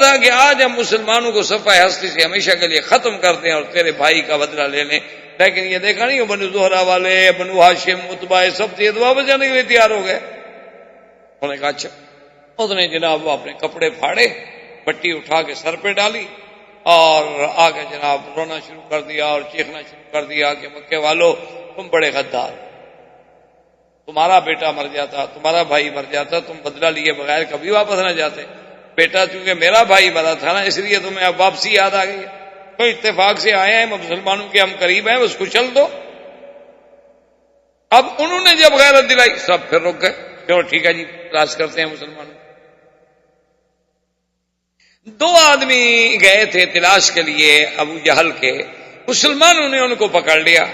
تھا کہ آج ہم مسلمانوں کو صفحہ ہستی سے ہمیشہ کے لیے ختم کر دیں اور تیرے بھائی کا بدلہ لے لیں، لیکن یہ دیکھا نہیں بنو زہرہ والے، بنو ہاشم، عتبہ، سب سے واپس جانے کے لیے تیار ہو گئے۔ انہوں نے کہا اچھا۔ اس نے جناب وہ اپنے کپڑے پھاڑے، پٹی اٹھا کے سر پہ ڈالی اور آگے جناب رونا شروع کر دیا اور چیخنا شروع کر دیا کہ مکے والو تم بڑے غدار، تمہارا بیٹا مر جاتا، تمہارا بھائی مر جاتا، تم بدلہ لیے بغیر کبھی واپس نہ جاتے، بیٹا چونکہ میرا بھائی مرا تھا نا اس لیے تمہیں اب واپسی یاد آ گئی ہے، تو اتفاق سے آئے ہیں مسلمانوں کے، ہم قریب ہیں، اس کو چل دو۔ اب انہوں نے جب غیرت دلائی سب پھر رک گئے، چلو ٹھیک ہے جی تلاش کرتے ہیں مسلمانوں۔ دو آدمی گئے تھے تلاش کے لیے ابو جہل کے، مسلمانوں نے ان کو پکڑ لیا۔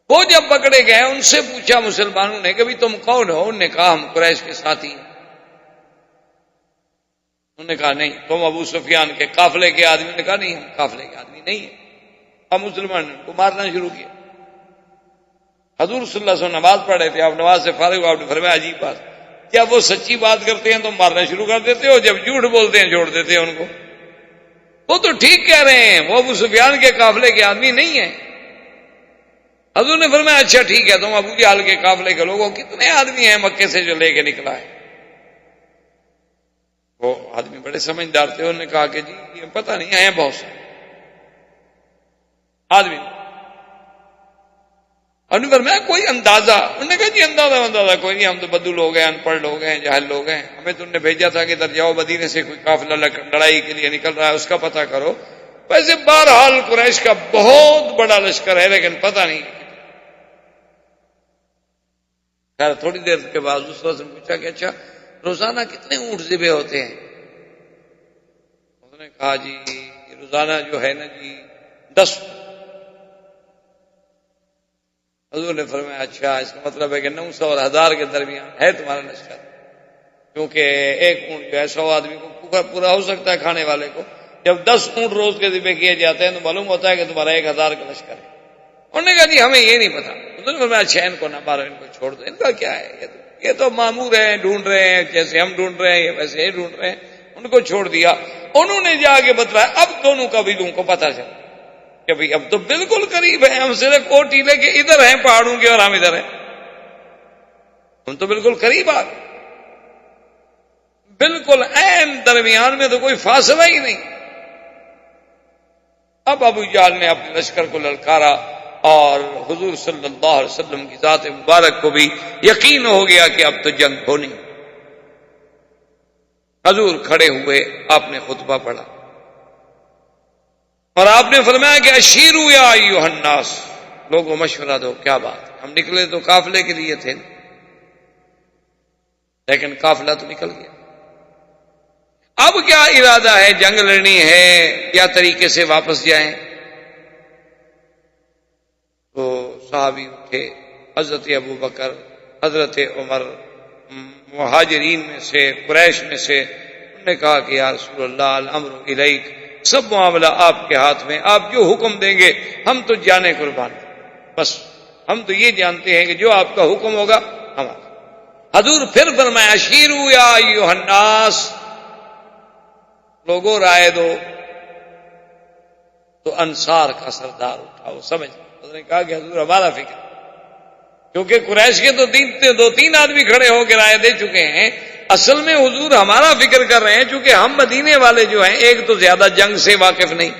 وہ جب پکڑے گئے ان سے پوچھا مسلمانوں نے کہ بھی تم کون ہو؟ انہوں نے کہا ہم قریش کے ساتھی ہیں۔ انہوں نے کہا نہیں تم ابو سفیان کے قافلے کے آدمی؟ نے کہا نہیں ہم قافلے کے آدمی نہیں ہیں۔ اب مسلمان نے ان کو مارنا شروع کیا۔ حضور صلی اللہ علیہ وسلم نماز پڑھ رہے تھے، آپ نماز سے فارغ ہو، آپ نے فرمایا عجیب بات، کیا وہ سچی بات کرتے ہیں تو مارنا شروع کر دیتے ہو، جب جھوٹ بولتے ہیں چھوڑ دیتے ہیں ان کو؟ وہ تو ٹھیک کہہ رہے ہیں، وہ ابو سفیان کے قافلے کے آدمی نہیں ہیں۔ حضور نے فرمایا اچھا ٹھیک ہے، تم ابو جہل کے قافلے کے لوگوں کتنے آدمی ہیں مکے سے جو لے کے نکلا ہے؟ وہ آدمی بڑے سمجھدار تھے، انہوں نے کہا کہ جی یہ پتہ نہیں ہیں بہت سے آدمی۔ انہوں نے فرمایا کوئی اندازہ؟ انہوں نے کہا جی اندازہ کوئی نہیں، ہم تو بدو لوگ ہیں، ان پڑھ لوگ ہیں، جاہل لوگ ہیں، ہمیں تو انہوں نے بھیجا تھا کہ ادھر جاؤ مدینے سے کوئی قافلہ لڑائی کے لیے نکل رہا ہے اس کا پتہ کرو۔ ویسے بہرحال قریش کا بہت بڑا لشکر ہے لیکن پتہ نہیں۔ خیر تھوڑی دیر کے بعد دوسرا سے پوچھا کہ اچھا روزانہ کتنے اونٹ ذبح ہوتے ہیں؟ اس نے کہا جی روزانہ جو ہے نا جی 10۔ حضور نے فرمایا اچھا اس کا مطلب ہے کہ 900 اور 1000 کے درمیان ہے تمہارا لشکر، کیونکہ ایک اونٹ جو ہے 100 آدمی کو پورا ہو سکتا ہے کھانے والے کو۔ جب 10 اونٹ روز کے ذبح کیے جاتے ہیں تو معلوم ہوتا ہے کہ تمہارا 1000 کا لشکر ہے۔ انہوں نے کہا جی ہمیں یہ نہیں پتا۔ حضور نے فرمایا اچھا ان کو نہ مارو، ان کو چھوڑ دو، ان کا کیا ہے، یہ تو مامور ہیں، ڈھونڈ رہے ہیں، جیسے ہم ڈھونڈ رہے ہیں یہ ویسے ہی ڈھونڈ رہے ہیں۔ ان کو چھوڑ دیا۔ انہوں نے جا کے بتلایا، اب دونوں قبیلوں کو پتہ چلا کہ بھئی اب تو بالکل قریب ہیں، ہم صرف کوٹی لے کے ادھر ہیں پہاڑوں کے اور ہم ادھر ہیں، ہم تو بالکل قریب آ گئے، بالکل عین درمیان میں تو کوئی فاصلہ ہی نہیں۔ اب ابو جہل نے اپنے لشکر کو للکارا اور حضور صلی اللہ علیہ وسلم کی ذات مبارک کو بھی یقین ہو گیا کہ اب تو جنگ ہونی۔ حضور کھڑے ہوئے، آپ نے خطبہ پڑھا اور آپ نے فرمایا کہ اشیروا یا ایھا الناس، لوگوں مشورہ دو، کیا بات ہے، ہم نکلے تو قافلے کے لیے تھے لیکن قافلہ تو نکل گیا، اب کیا ارادہ ہے، جنگ لڑنی ہے یا طریقے سے واپس جائیں؟ تو صحابی اٹھے، حضرت ابو بکر، حضرت عمر، مہاجرین میں سے، قریش میں سے، انہوں نے کہا کہ یا رسول اللہ الامر الیک، سب معاملہ آپ کے ہاتھ میں، آپ جو حکم دیں گے ہم تو جانے قربان، بس ہم تو یہ جانتے ہیں کہ جو آپ کا حکم ہوگا ہمارا۔ حضور پھر فرمایا اشیروا یا ایھا الناس، لوگوں رائے دو۔ تو انصار کا سردار اٹھا، وہ سمجھ، اس نے کہا کہ حضور ہمارا فکر، کیونکہ قریش کے تو 2-3 آدمی کھڑے ہو کے رائے دے چکے ہیں، اصل میں حضور ہمارا فکر کر رہے ہیں، چونکہ ہم مدینے والے جو ہیں ایک تو زیادہ جنگ سے واقف نہیں،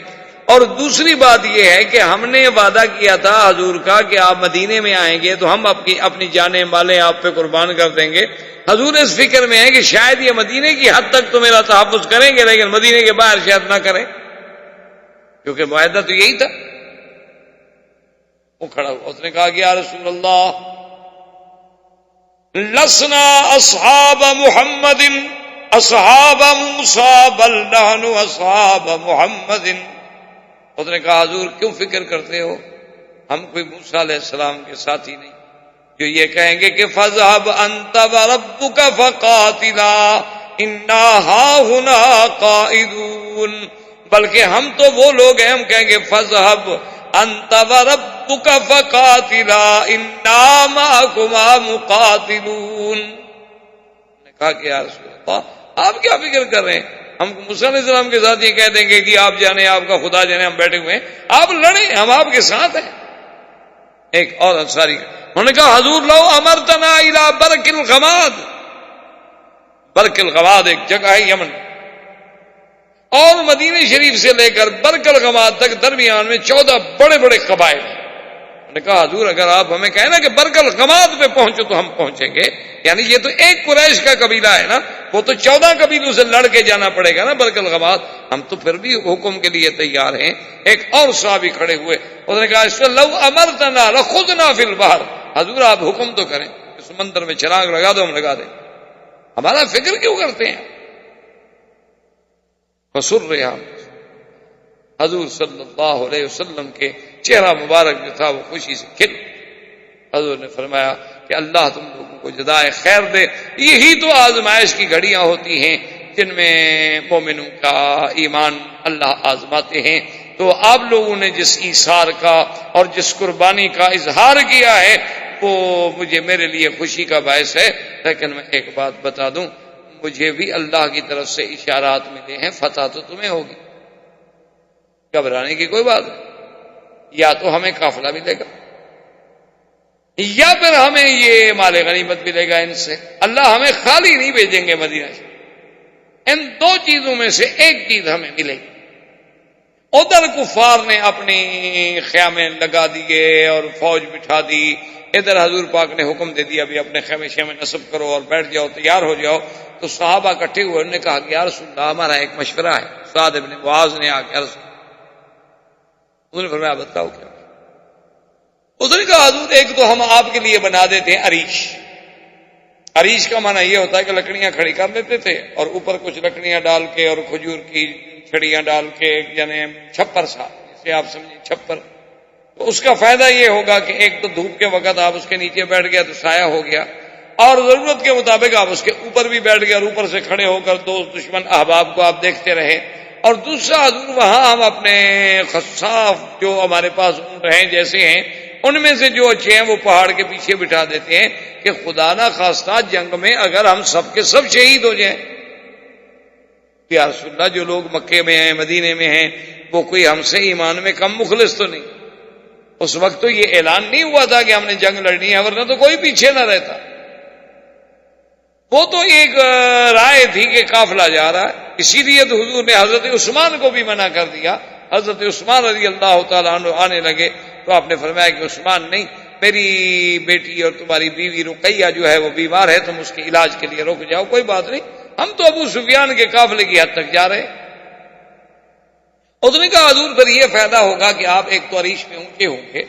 اور دوسری بات یہ ہے کہ ہم نے وعدہ کیا تھا حضور کا کہ آپ مدینے میں آئیں گے تو ہم اپنی جانیں مالیں آپ پہ قربان کر دیں گے۔ حضور اس فکر میں ہے کہ شاید یہ مدینے کی حد تک تو میرا تحفظ کریں گے لیکن مدینے کے باہر شاید نہ کریں، کیونکہ معاہدہ تو یہی تھا۔ وہ کھڑا ہوا، اس نے کہا کہ یا رسول اللہ لسنا اصحاب محمد اصحاب موسیٰ بل نحن اصحاب محمد۔ اس نے کہا حضور کیوں فکر کرتے ہو، ہم کوئی موسیٰ علیہ السلام کے ساتھی نہیں جو یہ کہیں گے کہ فَاذْهَبْ أَنْتَ وَرَبُّكَ فَقَاتِلَا إِنَّا هَاهُنَا قَاعِدُونَ، بلکہ ہم تو وہ لوگ ہیں، ہم کہیں گے فَاذْهَبْ أَنْتَ وَرَبُّكَ فَقَاتِلَا إِنَّا مَعَكُمَا مُقَاتِلُونَ۔ نے کہا کہ یا رسول اللہ آپ کیا فکر کر رہے ہیں؟ ہم موسیٰ علیہ السلام کے ساتھ یہ کہہ دیں گے کہ آپ جانے، آپ کا خدا جانے، ہم بیٹھے ہوئے ہیں، آپ لڑیں، ہم آپ کے ساتھ ہیں۔ ایک اور انصاری انہوں نے کہا حضور لو امرتنا الی برک الغماد، برک الغماد ایک جگہ ہے یمن، اور مدینہ شریف سے لے کر برک الغماد تک درمیان میں 14 بڑے بڑے قبائل ہیں۔ نے کہا حضور اگر آپ ہمیں کہیں نا کہ برک الغماد پہ پہنچو تو ہم پہنچیں گے، یعنی یہ تو ایک قریش کا قبیلہ ہے نا، وہ تو 14 قبیلوں سے لڑ کے جانا پڑے گا نا برک الغماد، ہم تو پھر بھی حکم کے لیے تیار ہیں۔ ایک اور صحابی کھڑے ہوئے، انہوں نے کہا لو امرتنا لخذنا فی البحر، حضور آپ حکم تو کریں، سمندر میں چراغ لگا دو، ہم لگا دیں، ہمارا فکر کیوں کرتے ہیں؟ فسر رہا حضور صلی اللہ علیہ وسلم کے چہرہ مبارک جو تھا وہ خوشی سے کھل۔ حضور نے فرمایا کہ اللہ تم لوگوں کو جزائے خیر دے، یہی تو آزمائش کی گھڑیاں ہوتی ہیں جن میں مومنوں کا ایمان اللہ آزماتے ہیں۔ تو آپ لوگوں نے جس ایثار کا اور جس قربانی کا اظہار کیا ہے وہ مجھے میرے لیے خوشی کا باعث ہے، لیکن میں ایک بات بتا دوں، مجھے بھی اللہ کی طرف سے اشارات ملے ہیں، فتح تو تمہیں ہوگی، گھبرانے کی کوئی بات نہیں، یا تو ہمیں قافلہ ملے گا یا پھر ہمیں یہ مال غنیمت ملے گا ان سے، اللہ ہمیں خالی نہیں بھیجیں گے مدینہ سے، ان دو چیزوں میں سے ایک چیز ہمیں ملے گی۔ ادھر کفار نے اپنی خیمے لگا دیے اور فوج بٹھا دی، ادھر حضور پاک نے حکم دے دیا بھی اپنے خیمے شیمے نصب کرو اور بیٹھ جاؤ، تیار ہو جاؤ۔ تو صحابہ اکٹھے ہوئے، انہوں نے کہا کہ یا رسول اللہ ہمارا ایک مشورہ ہے۔ سعد بن معاذ نے آ کے عرض کی، انہوں نے فرمایا بتاؤ کیا؟ اس نے کہا حضور ایک تو ہم آپ کے لیے بنا دیتے ہیں عریش، عریش کا معنی یہ ہوتا ہے کہ لکڑیاں کھڑی کر لیتے تھے اور اوپر کچھ لکڑیاں ڈال کے اور کھجور کی چھڑیاں ڈال کے، یعنی چھپر سا، جسے آپ سمجھیں چھپر، تو اس کا فائدہ یہ ہوگا کہ ایک تو دھوپ کے وقت آپ اس کے نیچے بیٹھ گیا تو سایہ ہو گیا، اور ضرورت کے مطابق آپ اس کے اوپر بھی بیٹھ گئے اور اوپر سے کھڑے ہو کر دوست دشمن احباب کو آپ دیکھتے رہے۔ اور دوسرا حضور وہاں ہم اپنے خصاف جو ہمارے پاس اونٹ ہیں جیسے ہیں ان میں سے جو اچھے ہیں وہ پہاڑ کے پیچھے بٹھا دیتے ہیں کہ خدا نہ خواستہ جنگ میں اگر ہم سب کے سب شہید ہو جائیں۔ یا رسول اللہ جو لوگ مکے میں ہیں، مدینے میں ہیں، وہ کوئی ہم سے ایمان میں کم مخلص تو نہیں؟ اس وقت تو یہ اعلان نہیں ہوا تھا کہ ہم نے جنگ لڑنی ہے، ورنہ تو کوئی پیچھے نہ رہتا۔ وہ تو ایک رائے تھی کہ قافلہ جا رہا ہے، اسی لیے تو حضور نے حضرت عثمان کو بھی منع کر دیا۔ حضرت عثمان رضی اللہ تعالیٰ عنہ آنے لگے تو آپ نے فرمایا کہ عثمان نہیں، میری بیٹی اور تمہاری بیوی رقیہ جو ہے وہ بیمار ہے، تم اس کے علاج کے لیے رک جاؤ، کوئی بات نہیں، ہم تو ابو سفیان کے قافلے کی حد تک جا رہے ہیں۔ اس نے کہا حضور پھر یہ فائدہ ہوگا کہ آپ ایک تو عریش میں اونچے ہوں گے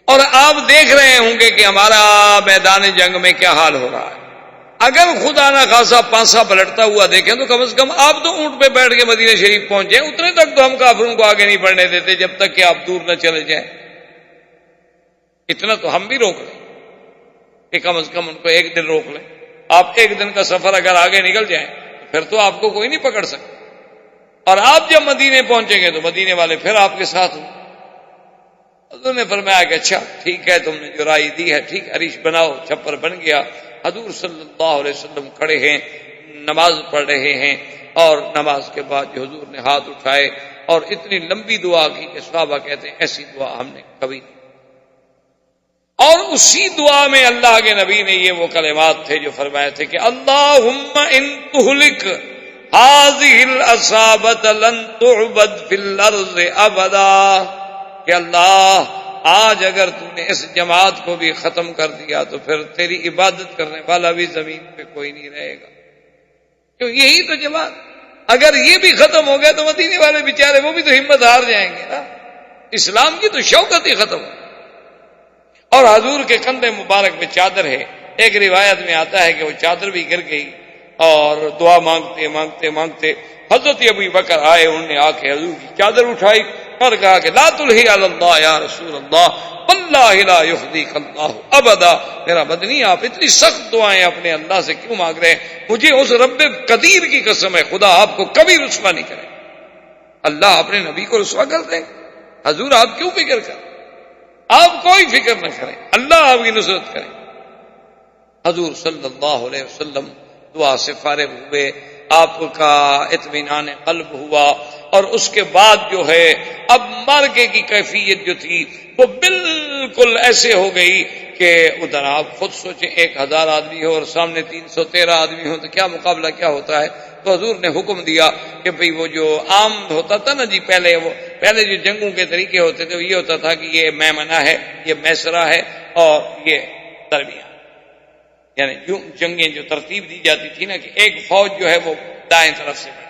اور آپ دیکھ رہے ہوں گے کہ ہمارا میدان جنگ میں کیا حال ہو رہا ہے۔ اگر خدا نہ خاصا پانسا پلٹتا ہوا دیکھیں تو کم از کم آپ تو اونٹ پہ بیٹھ کے مدینہ شریف پہنچ جائیں، اتنے تک تو ہم کافروں کو آگے نہیں بڑھنے دیتے جب تک کہ آپ دور نہ چلے جائیں، اتنا تو ہم بھی روک لیں کہ کم از کم ان کو ایک دن روک لیں۔ آپ ایک دن کا سفر اگر آگے نکل جائیں پھر تو آپ کو کوئی نہیں پکڑ سکتا، اور آپ جب مدینے پہنچیں گے تو مدینے والے پھر آپ کے ساتھ ہوں۔ حضور نے فرمایا کہ اچھا ٹھیک ہے، تم نے جو رائے دی ہے ٹھیک، عریش بناؤ، چھپر بن گیا۔ حضور صلی اللہ علیہ وسلم کھڑے ہیں، نماز پڑھ رہے ہیں، اور نماز کے بعد جو حضور نے ہاتھ اٹھائے اور اتنی لمبی دعا کی کہ صحابہ کہتے ہیں ایسی دعا ہم نے کبھی نہیں۔ اور اسی دعا میں اللہ کے نبی نے یہ وہ کلمات تھے جو فرمائے تھے کہ اللہم ان تہلک هذه العصابة لن تعبد في الارض ابدا، کہ اللہ آج اگر تو نے اس جماعت کو بھی ختم کر دیا تو پھر تیری عبادت کرنے والا بھی زمین پہ کوئی نہیں رہے گا، کیوں یہی تو جماعت، اگر یہ بھی ختم ہو گیا تو مدینے والے بیچارے وہ بھی تو ہمت ہار جائیں گے نا، اسلام کی تو شوکت ہی ختم ہو۔ اور حضور کے کندھے مبارک میں چادر ہے، ایک روایت میں آتا ہے کہ وہ چادر بھی گر گئی اور دعا مانگتے مانگتے مانگتے حضرت ابو بکر آئے، انہوں نے آ کے حضور کی چادر اٹھائی اور کہا کہ لا تلہی علی اللہ یا رسول اللہ واللہ لا یخزیک اللہ ابدا، میرا بدنی آپ اتنی سخت دعائیں اپنے اللہ سے کیوں مانگ رہے ہیں؟ مجھے اس رب قدیر کی قسم ہے خدا آپ کو کبھی رسوا نہیں کرے، اللہ اپنے نبی کو رسوا کر دیں۔ حضور آپ کیوں فکر کریں، آپ کوئی فکر نہ کریں، اللہ آپ کی نصرت کرے۔ حضور صلی اللہ علیہ وسلم دعا سے فارغ ہوئے، آپ کا اطمینان قلب ہوا، اور اس کے بعد جو ہے اب مارکے کی کیفیت جو تھی وہ بالکل ایسے ہو گئی کہ ادھر آپ خود سوچیں 1000 آدمی ہو اور سامنے 313 آدمی ہو تو کیا مقابلہ کیا ہوتا ہے۔ تو حضور نے حکم دیا کہ بھئی وہ جو عام ہوتا تھا نا جی، پہلے جو جنگوں کے طریقے ہوتے تھے وہ یہ ہوتا تھا کہ یہ میمنہ ہے، یہ میسرہ ہے، اور یہ درمیان، یعنی جنگیں جو ترتیب دی جاتی تھی نا کہ ایک فوج جو ہے وہ دائیں طرف سے بڑھے،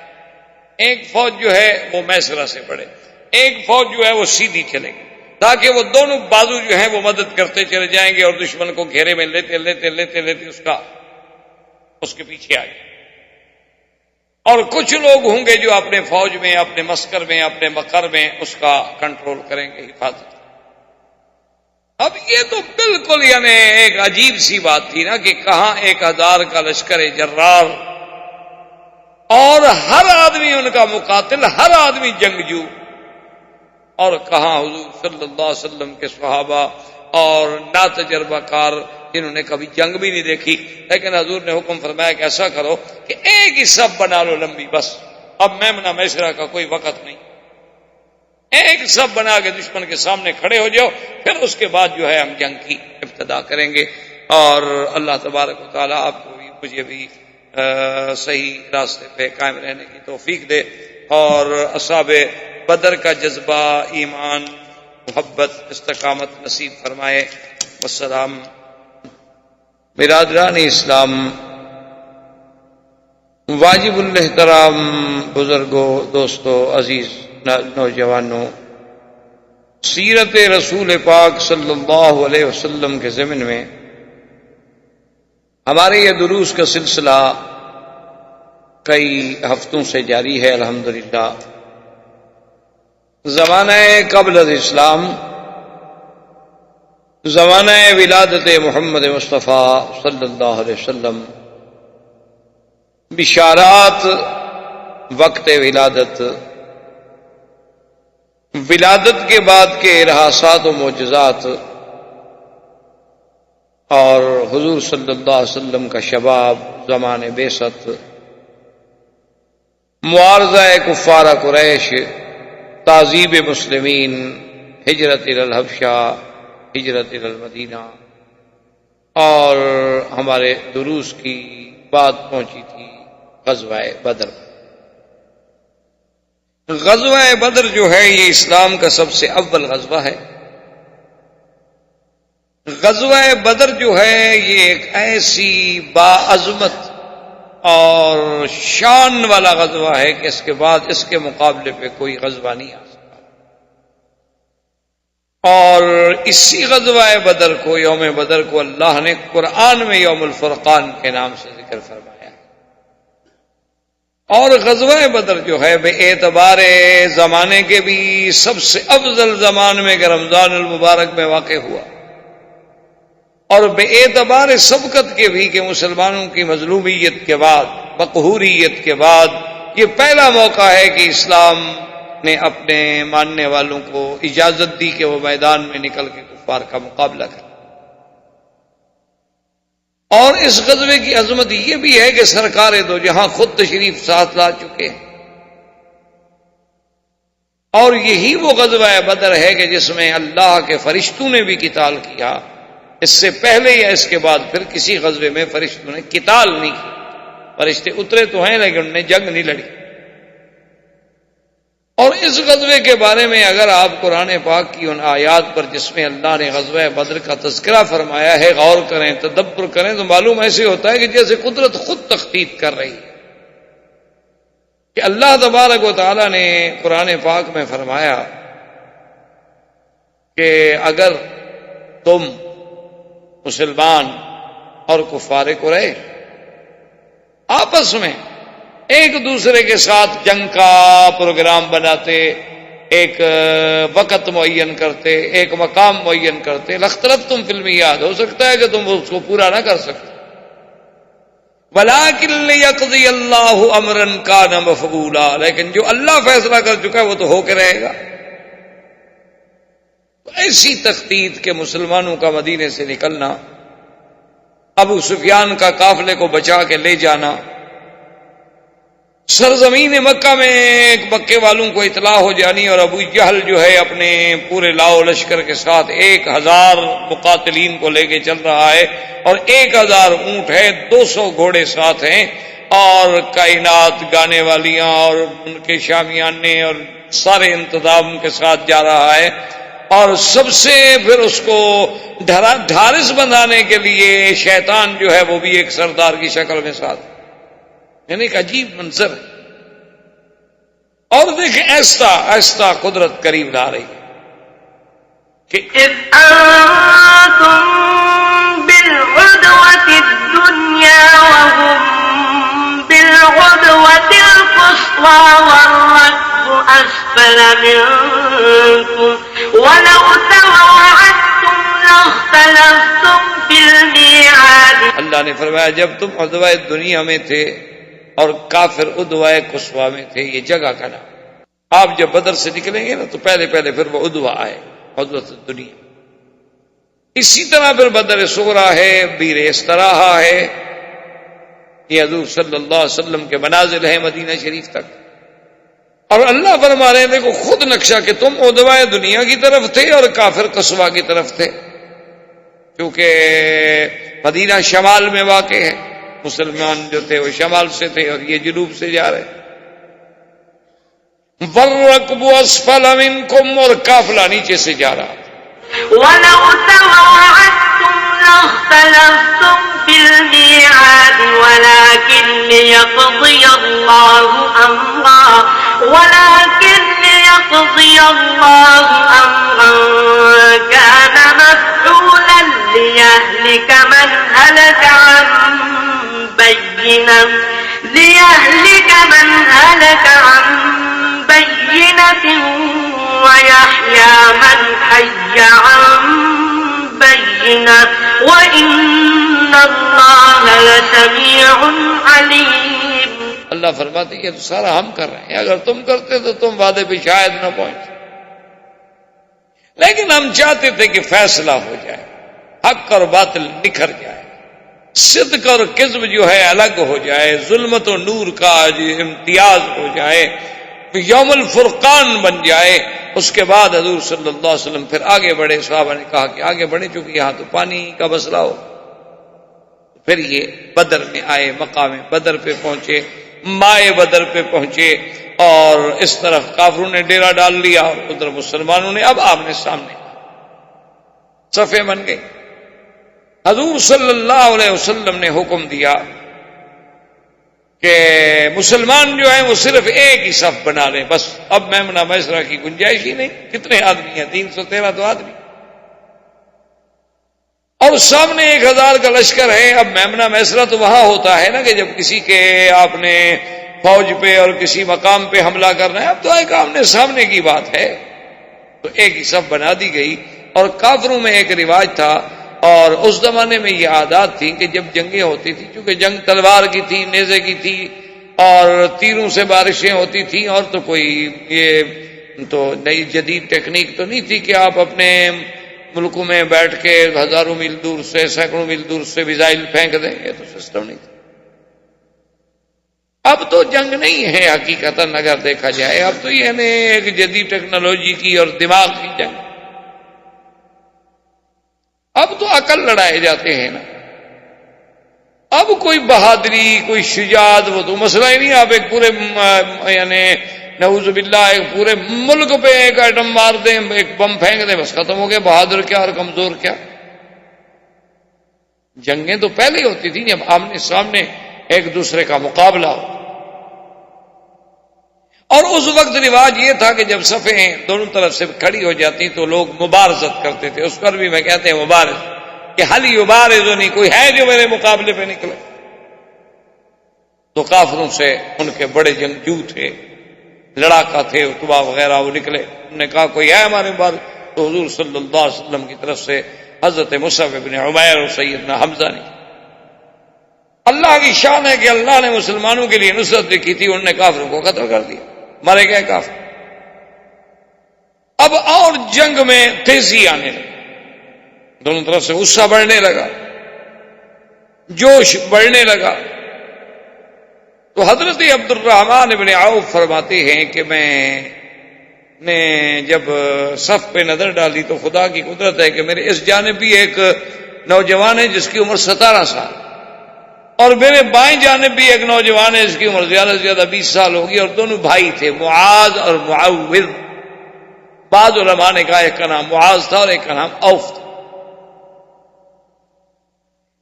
ایک فوج جو ہے وہ میسرہ سے بڑھے، ایک فوج جو ہے وہ سیدھی چلے گی، تاکہ وہ دونوں بازو جو ہیں وہ مدد کرتے چلے جائیں گے اور دشمن کو گھیرے میں لیتے لیتے لیتے لیتے اس کے پیچھے آ جائیں۔ اور کچھ لوگ ہوں گے جو اپنے فوج میں، اپنے مسکر میں، اپنے مقر میں اس کا کنٹرول کریں گے، حفاظت۔ اب یہ تو بالکل یعنی ایک عجیب سی بات تھی نا کہ کہاں 1000 کا لشکر جرار اور ہر آدمی ان کا مقاتل، ہر آدمی جنگجو، اور کہاں حضور صلی اللہ علیہ وسلم کے صحابہ اور نا تجربہ کار جنہوں نے کبھی جنگ بھی نہیں دیکھی، لیکن حضور نے حکم فرمایا کہ ایسا کرو کہ ایک ہی صف بنا لو لمبی، بس اب میمنہ میسرہ کا کوئی وقت نہیں، ایک صف بنا کے دشمن کے سامنے کھڑے ہو جاؤ، پھر اس کے بعد جو ہے ہم جنگ کی ابتدا کریں گے۔ اور اللہ تبارک و تعالیٰ آپ کو بھی مجھے بھی صحیح راستے پہ قائم رہنے کی توفیق دے، اور اصحاب بدر کا جذبہ، ایمان، محبت، استقامت نصیب فرمائے۔ والسلام۔ برادران اسلام، واجب الاحترام بزرگوں، دوستوں، عزیز نوجوانوں، سیرت رسول پاک صلی اللہ علیہ وسلم کے ضمن میں ہمارے یہ دروس کا سلسلہ کئی ہفتوں سے جاری ہے الحمدللہ۔ زمانہ قبل الاسلام، زمانہ ولادت محمد مصطفیٰ صلی اللہ علیہ وسلم، بشارات وقت ولادت، ولادت کے بعد کے ارہاسات و معجزات، اور حضور صلی اللہ علیہ وسلم کا شباب، زمان بعثت، معارضہ کفار قریش، تعذیب مسلمین، ہجرت الی الحبشہ، ہجرت الی المدینہ، اور ہمارے دروس کی بات پہنچی تھی غزوہ بدر۔ غزوہ بدر جو ہے یہ اسلام کا سب سے اول غزوہ ہے۔ غزوہ بدر جو ہے یہ ایک ایسی باعظمت اور شان والا غزوہ ہے کہ اس کے بعد اس کے مقابلے پہ کوئی غزوہ نہیں آ سکتا، اور اسی غزوہ بدر کو، یوم بدر کو، اللہ نے قرآن میں یوم الفرقان کے نام سے ذکر فرمایا ہے۔ اور غزوہ بدر جو ہے بے اعتبار زمانے کے بھی سب سے افضل زمان میں کہ رمضان المبارک میں واقع ہوا، اور بے اعتبار سبقت کے بھی کہ مسلمانوں کی مظلومیت کے بعد، مقہوریت کے بعد یہ پہلا موقع ہے کہ اسلام نے اپنے ماننے والوں کو اجازت دی کہ وہ میدان میں نکل کے کفار کا مقابلہ کریں۔ اور اس غزوے کی عظمت یہ بھی ہے کہ سرکار دو جہاں خود تشریف ساتھ لا چکے ہیں، اور یہی وہ غزوہ بدر ہے کہ جس میں اللہ کے فرشتوں نے بھی قتال کیا۔ اس سے پہلے یا اس کے بعد پھر کسی غزوے میں فرشتوں نے قتال نہیں کیا، فرشتے اترے تو ہیں لیکن انہوں نے جنگ نہیں لڑی۔ اور اس غزوے کے بارے میں اگر آپ قرآن پاک کی ان آیات پر جس میں اللہ نے غزوہ بدر کا تذکرہ فرمایا ہے غور کریں، تدبر کریں، تو معلوم ایسے ہوتا ہے کہ جیسے قدرت خود تخطیط کر رہی ہے کہ اللہ تبارک و تعالی نے قرآن پاک میں فرمایا کہ اگر تم مسلمان اور کفار قریش آپس میں ایک دوسرے کے ساتھ جنگ کا پروگرام بناتے، ایک وقت معین کرتے، ایک مقام معین کرتے، لاختلفتم فی المیعاد، ہو سکتا ہے کہ تم اس کو پورا نہ کر سکتے، ولیکن لیقضی اللہ امرا کان مفعولا، لیکن جو اللہ فیصلہ کر چکا ہے وہ تو ہو کے رہے گا۔ ایسی تخطیط کے مسلمانوں کا مدینے سے نکلنا ابو سفیان کا قافلے کو بچا کے لے جانا. سرزمین مکہ میں مکے والوں کو اطلاع ہو جانی اور ابو جہل جو ہے اپنے پورے لاؤ لشکر کے ساتھ 1000 مقاتلین کو لے کے چل رہا ہے اور 1000 اونٹ ہے, 200 گھوڑے ساتھ ہیں اور کائنات گانے والیاں اور ان کے شامیانے اور سارے انتظام کے ساتھ جا رہا ہے. اور سب سے پھر اس کو ڈھارس بندھانے کے لیے شیطان جو ہے وہ بھی ایک سردار کی شکل میں ساتھ, یعنی ایک عجیب منظر ہے. اور دیکھیں ایسا ایسا قدرت قریب لا رہی ہے کہ اذ انتم بالعدوة الدنيا وهم بالعدوة القصوى والركب أسفل منكم ولو تواعدتم لاختلفتم في الميعاد. اللہ نے فرمایا جب تم عدوہ دنیا میں تھے اور کافر عدوہ قصویٰ میں تھے, یہ جگہ کا نام. آپ جب بدر سے نکلیں گے نا تو پہلے پھر وہ عدوہ آئے, عدوہ دنیا. اسی طرح پھر بدر صغریٰ ہے, بیر استراحہ ہے. یہ حضور صلی اللہ علیہ وسلم کے منازل ہیں مدینہ شریف تک. اور اللہ فرما رہے ہیں دیکھو خود نقشہ کہ تم عدوہ دنیا کی طرف تھے اور کافر قصویٰ کی طرف تھے, کیونکہ مدینہ شمال میں واقع ہے, مسلمان جو تھے وہ شمال سے تھے اور یہ جنوب سے جا رہے. وَالرَّكْبُ أَسْفَلَ مِنْكُمْ, اور قافلہ نیچے سے جا رہا. وَلَوْ تَوَاعَدتُّمْ لَاخْتَلَفْتُمْ فِي الْمِيعَادِ وَلَكِنْ لِيَقْضِيَ اللَّهُ أَمْرًا كَانَ مَفْعُولًا لِيَهْلِكَ مَنْ هَلَكَ عَنْ بَيِّنَةٍ وَيَحْيَى مَنْ حَيَّ عَنْ بَيِّنَةٍ وَإِنَّ اللَّهَ لَسَمِيعٌ عَلِيمٌ. اللہ فرماتے ہیں یہ تو سارا ہم کر رہے ہیں, اگر تم کرتے تو تم وعدے پہ شاید نہ پہنچتے, لیکن ہم چاہتے تھے کہ فیصلہ ہو جائے, حق اور باطل نکھر جائے, صدق اور کذب جو ہے الگ ہو جائے, ظلمت و نور کا امتیاز ہو جائے, یوم الفرقان بن جائے. اس کے بعد حضور صلی اللہ علیہ وسلم پھر آگے بڑھے. صحابہ نے کہا کہ آگے بڑھے چونکہ یہاں تو پانی کا مسئلہ ہو. پھر یہ بدر میں آئے, مقام بدر پہ پہنچے, مائے بدر پہ پہنچے اور اس طرف کافروں نے ڈیرا ڈال لیا اور ادھر مسلمانوں نے اب آمنے سامنے صفیں بن گئی. حضور صلی اللہ علیہ وسلم نے حکم دیا کہ مسلمان جو ہیں وہ صرف ایک ہی صف بنا لیں بس. اب میمنہ میسرہ کی گنجائش ہی نہیں. کتنے آدمی ہیں؟ 313 تو آدمی, اور سامنے 1000 کا لشکر ہے. اب میمنہ میسرہ تو وہاں ہوتا ہے نا کہ جب کسی کے آپ نے فوج پہ اور کسی مقام پہ حملہ کرنا ہے. اب تو ایک آمنے سامنے کی بات ہے, تو ایک ہی صف بنا دی گئی. اور کافروں میں ایک رواج تھا اور اس زمانے میں یہ عادات تھی کہ جب جنگیں ہوتی تھی, چونکہ جنگ تلوار کی تھی, نیزے کی تھی اور تیروں سے بارشیں ہوتی تھیں, اور تو کوئی یہ تو نئی جدید ٹیکنیک تو نہیں تھی کہ آپ اپنے ملکوں میں بیٹھ کے ہزاروں میل دور سے, سینکڑوں میل دور سے میزائل پھینک دیں, یہ تو سسٹم نہیں تھا. اب تو جنگ نہیں ہے حقیقتاً اگر دیکھا جائے, اب تو یہ ہے ایک جدید ٹیکنالوجی کی اور دماغ کی جنگ. اب تو عقل لڑائے جاتے ہیں نا. اب کوئی بہادری, کوئی شجاعت وہ تو مسئلہ ہی نہیں. آپ ایک پورے یعنی نعوذ باللہ ایک پورے ملک پہ ایک ایٹم مار دیں, ایک بم پھینک دیں, بس ختم ہو گیا. بہادر کیا اور کمزور کیا. جنگیں تو پہلے ہی ہوتی تھیں جب آمنے سامنے ایک دوسرے کا مقابلہ ہو. اور اس وقت رواج یہ تھا کہ جب صفیں دونوں طرف سے کھڑی ہو جاتی تو لوگ مبارزت کرتے تھے. اس پر بھی میں کہتے ہیں مبارز, کہ حل یبارز نہیں, کوئی ہے جو میرے مقابلے پہ نکلے. تو کافروں سے ان کے بڑے جنگجو تھے, لڑاکا تھے, اتبا وغیرہ, وہ نکلے. انہوں نے کہا کوئی ہے ہمارے بعد, تو حضور صلی اللہ علیہ وسلم کی طرف سے حضرت مصعب بن عمیر اور سیدنا حمزہ نے. اللہ کی شان ہے کہ اللہ نے مسلمانوں کے لیے نصرت لکھی تھی, انہوں نے کافروں کو قتل کر دیا, مارے گئے کافر. اب اور جنگ میں تیزی آنے لگی, دونوں طرف سے غصہ بڑھنے لگا. جوش بڑھنے لگا. تو حضرت عبد الرحمن بن عوف فرماتے ہیں کہ میں نے جب صف پہ نظر ڈالی تو خدا کی قدرت ہے کہ میرے اس جانب بھی ایک نوجوان ہے جس کی عمر 17 سال، اور میرے بائیں جانب بھی ایک نوجوان ہے جس کی عمر زیادہ سے زیادہ 20 سال ہوگی، اور دونوں بھائی تھے، معاذ اور معوذ. بعض علماء نے کہا ایک کا نام معاذ تھا اور ایک کا نام اوف تھا.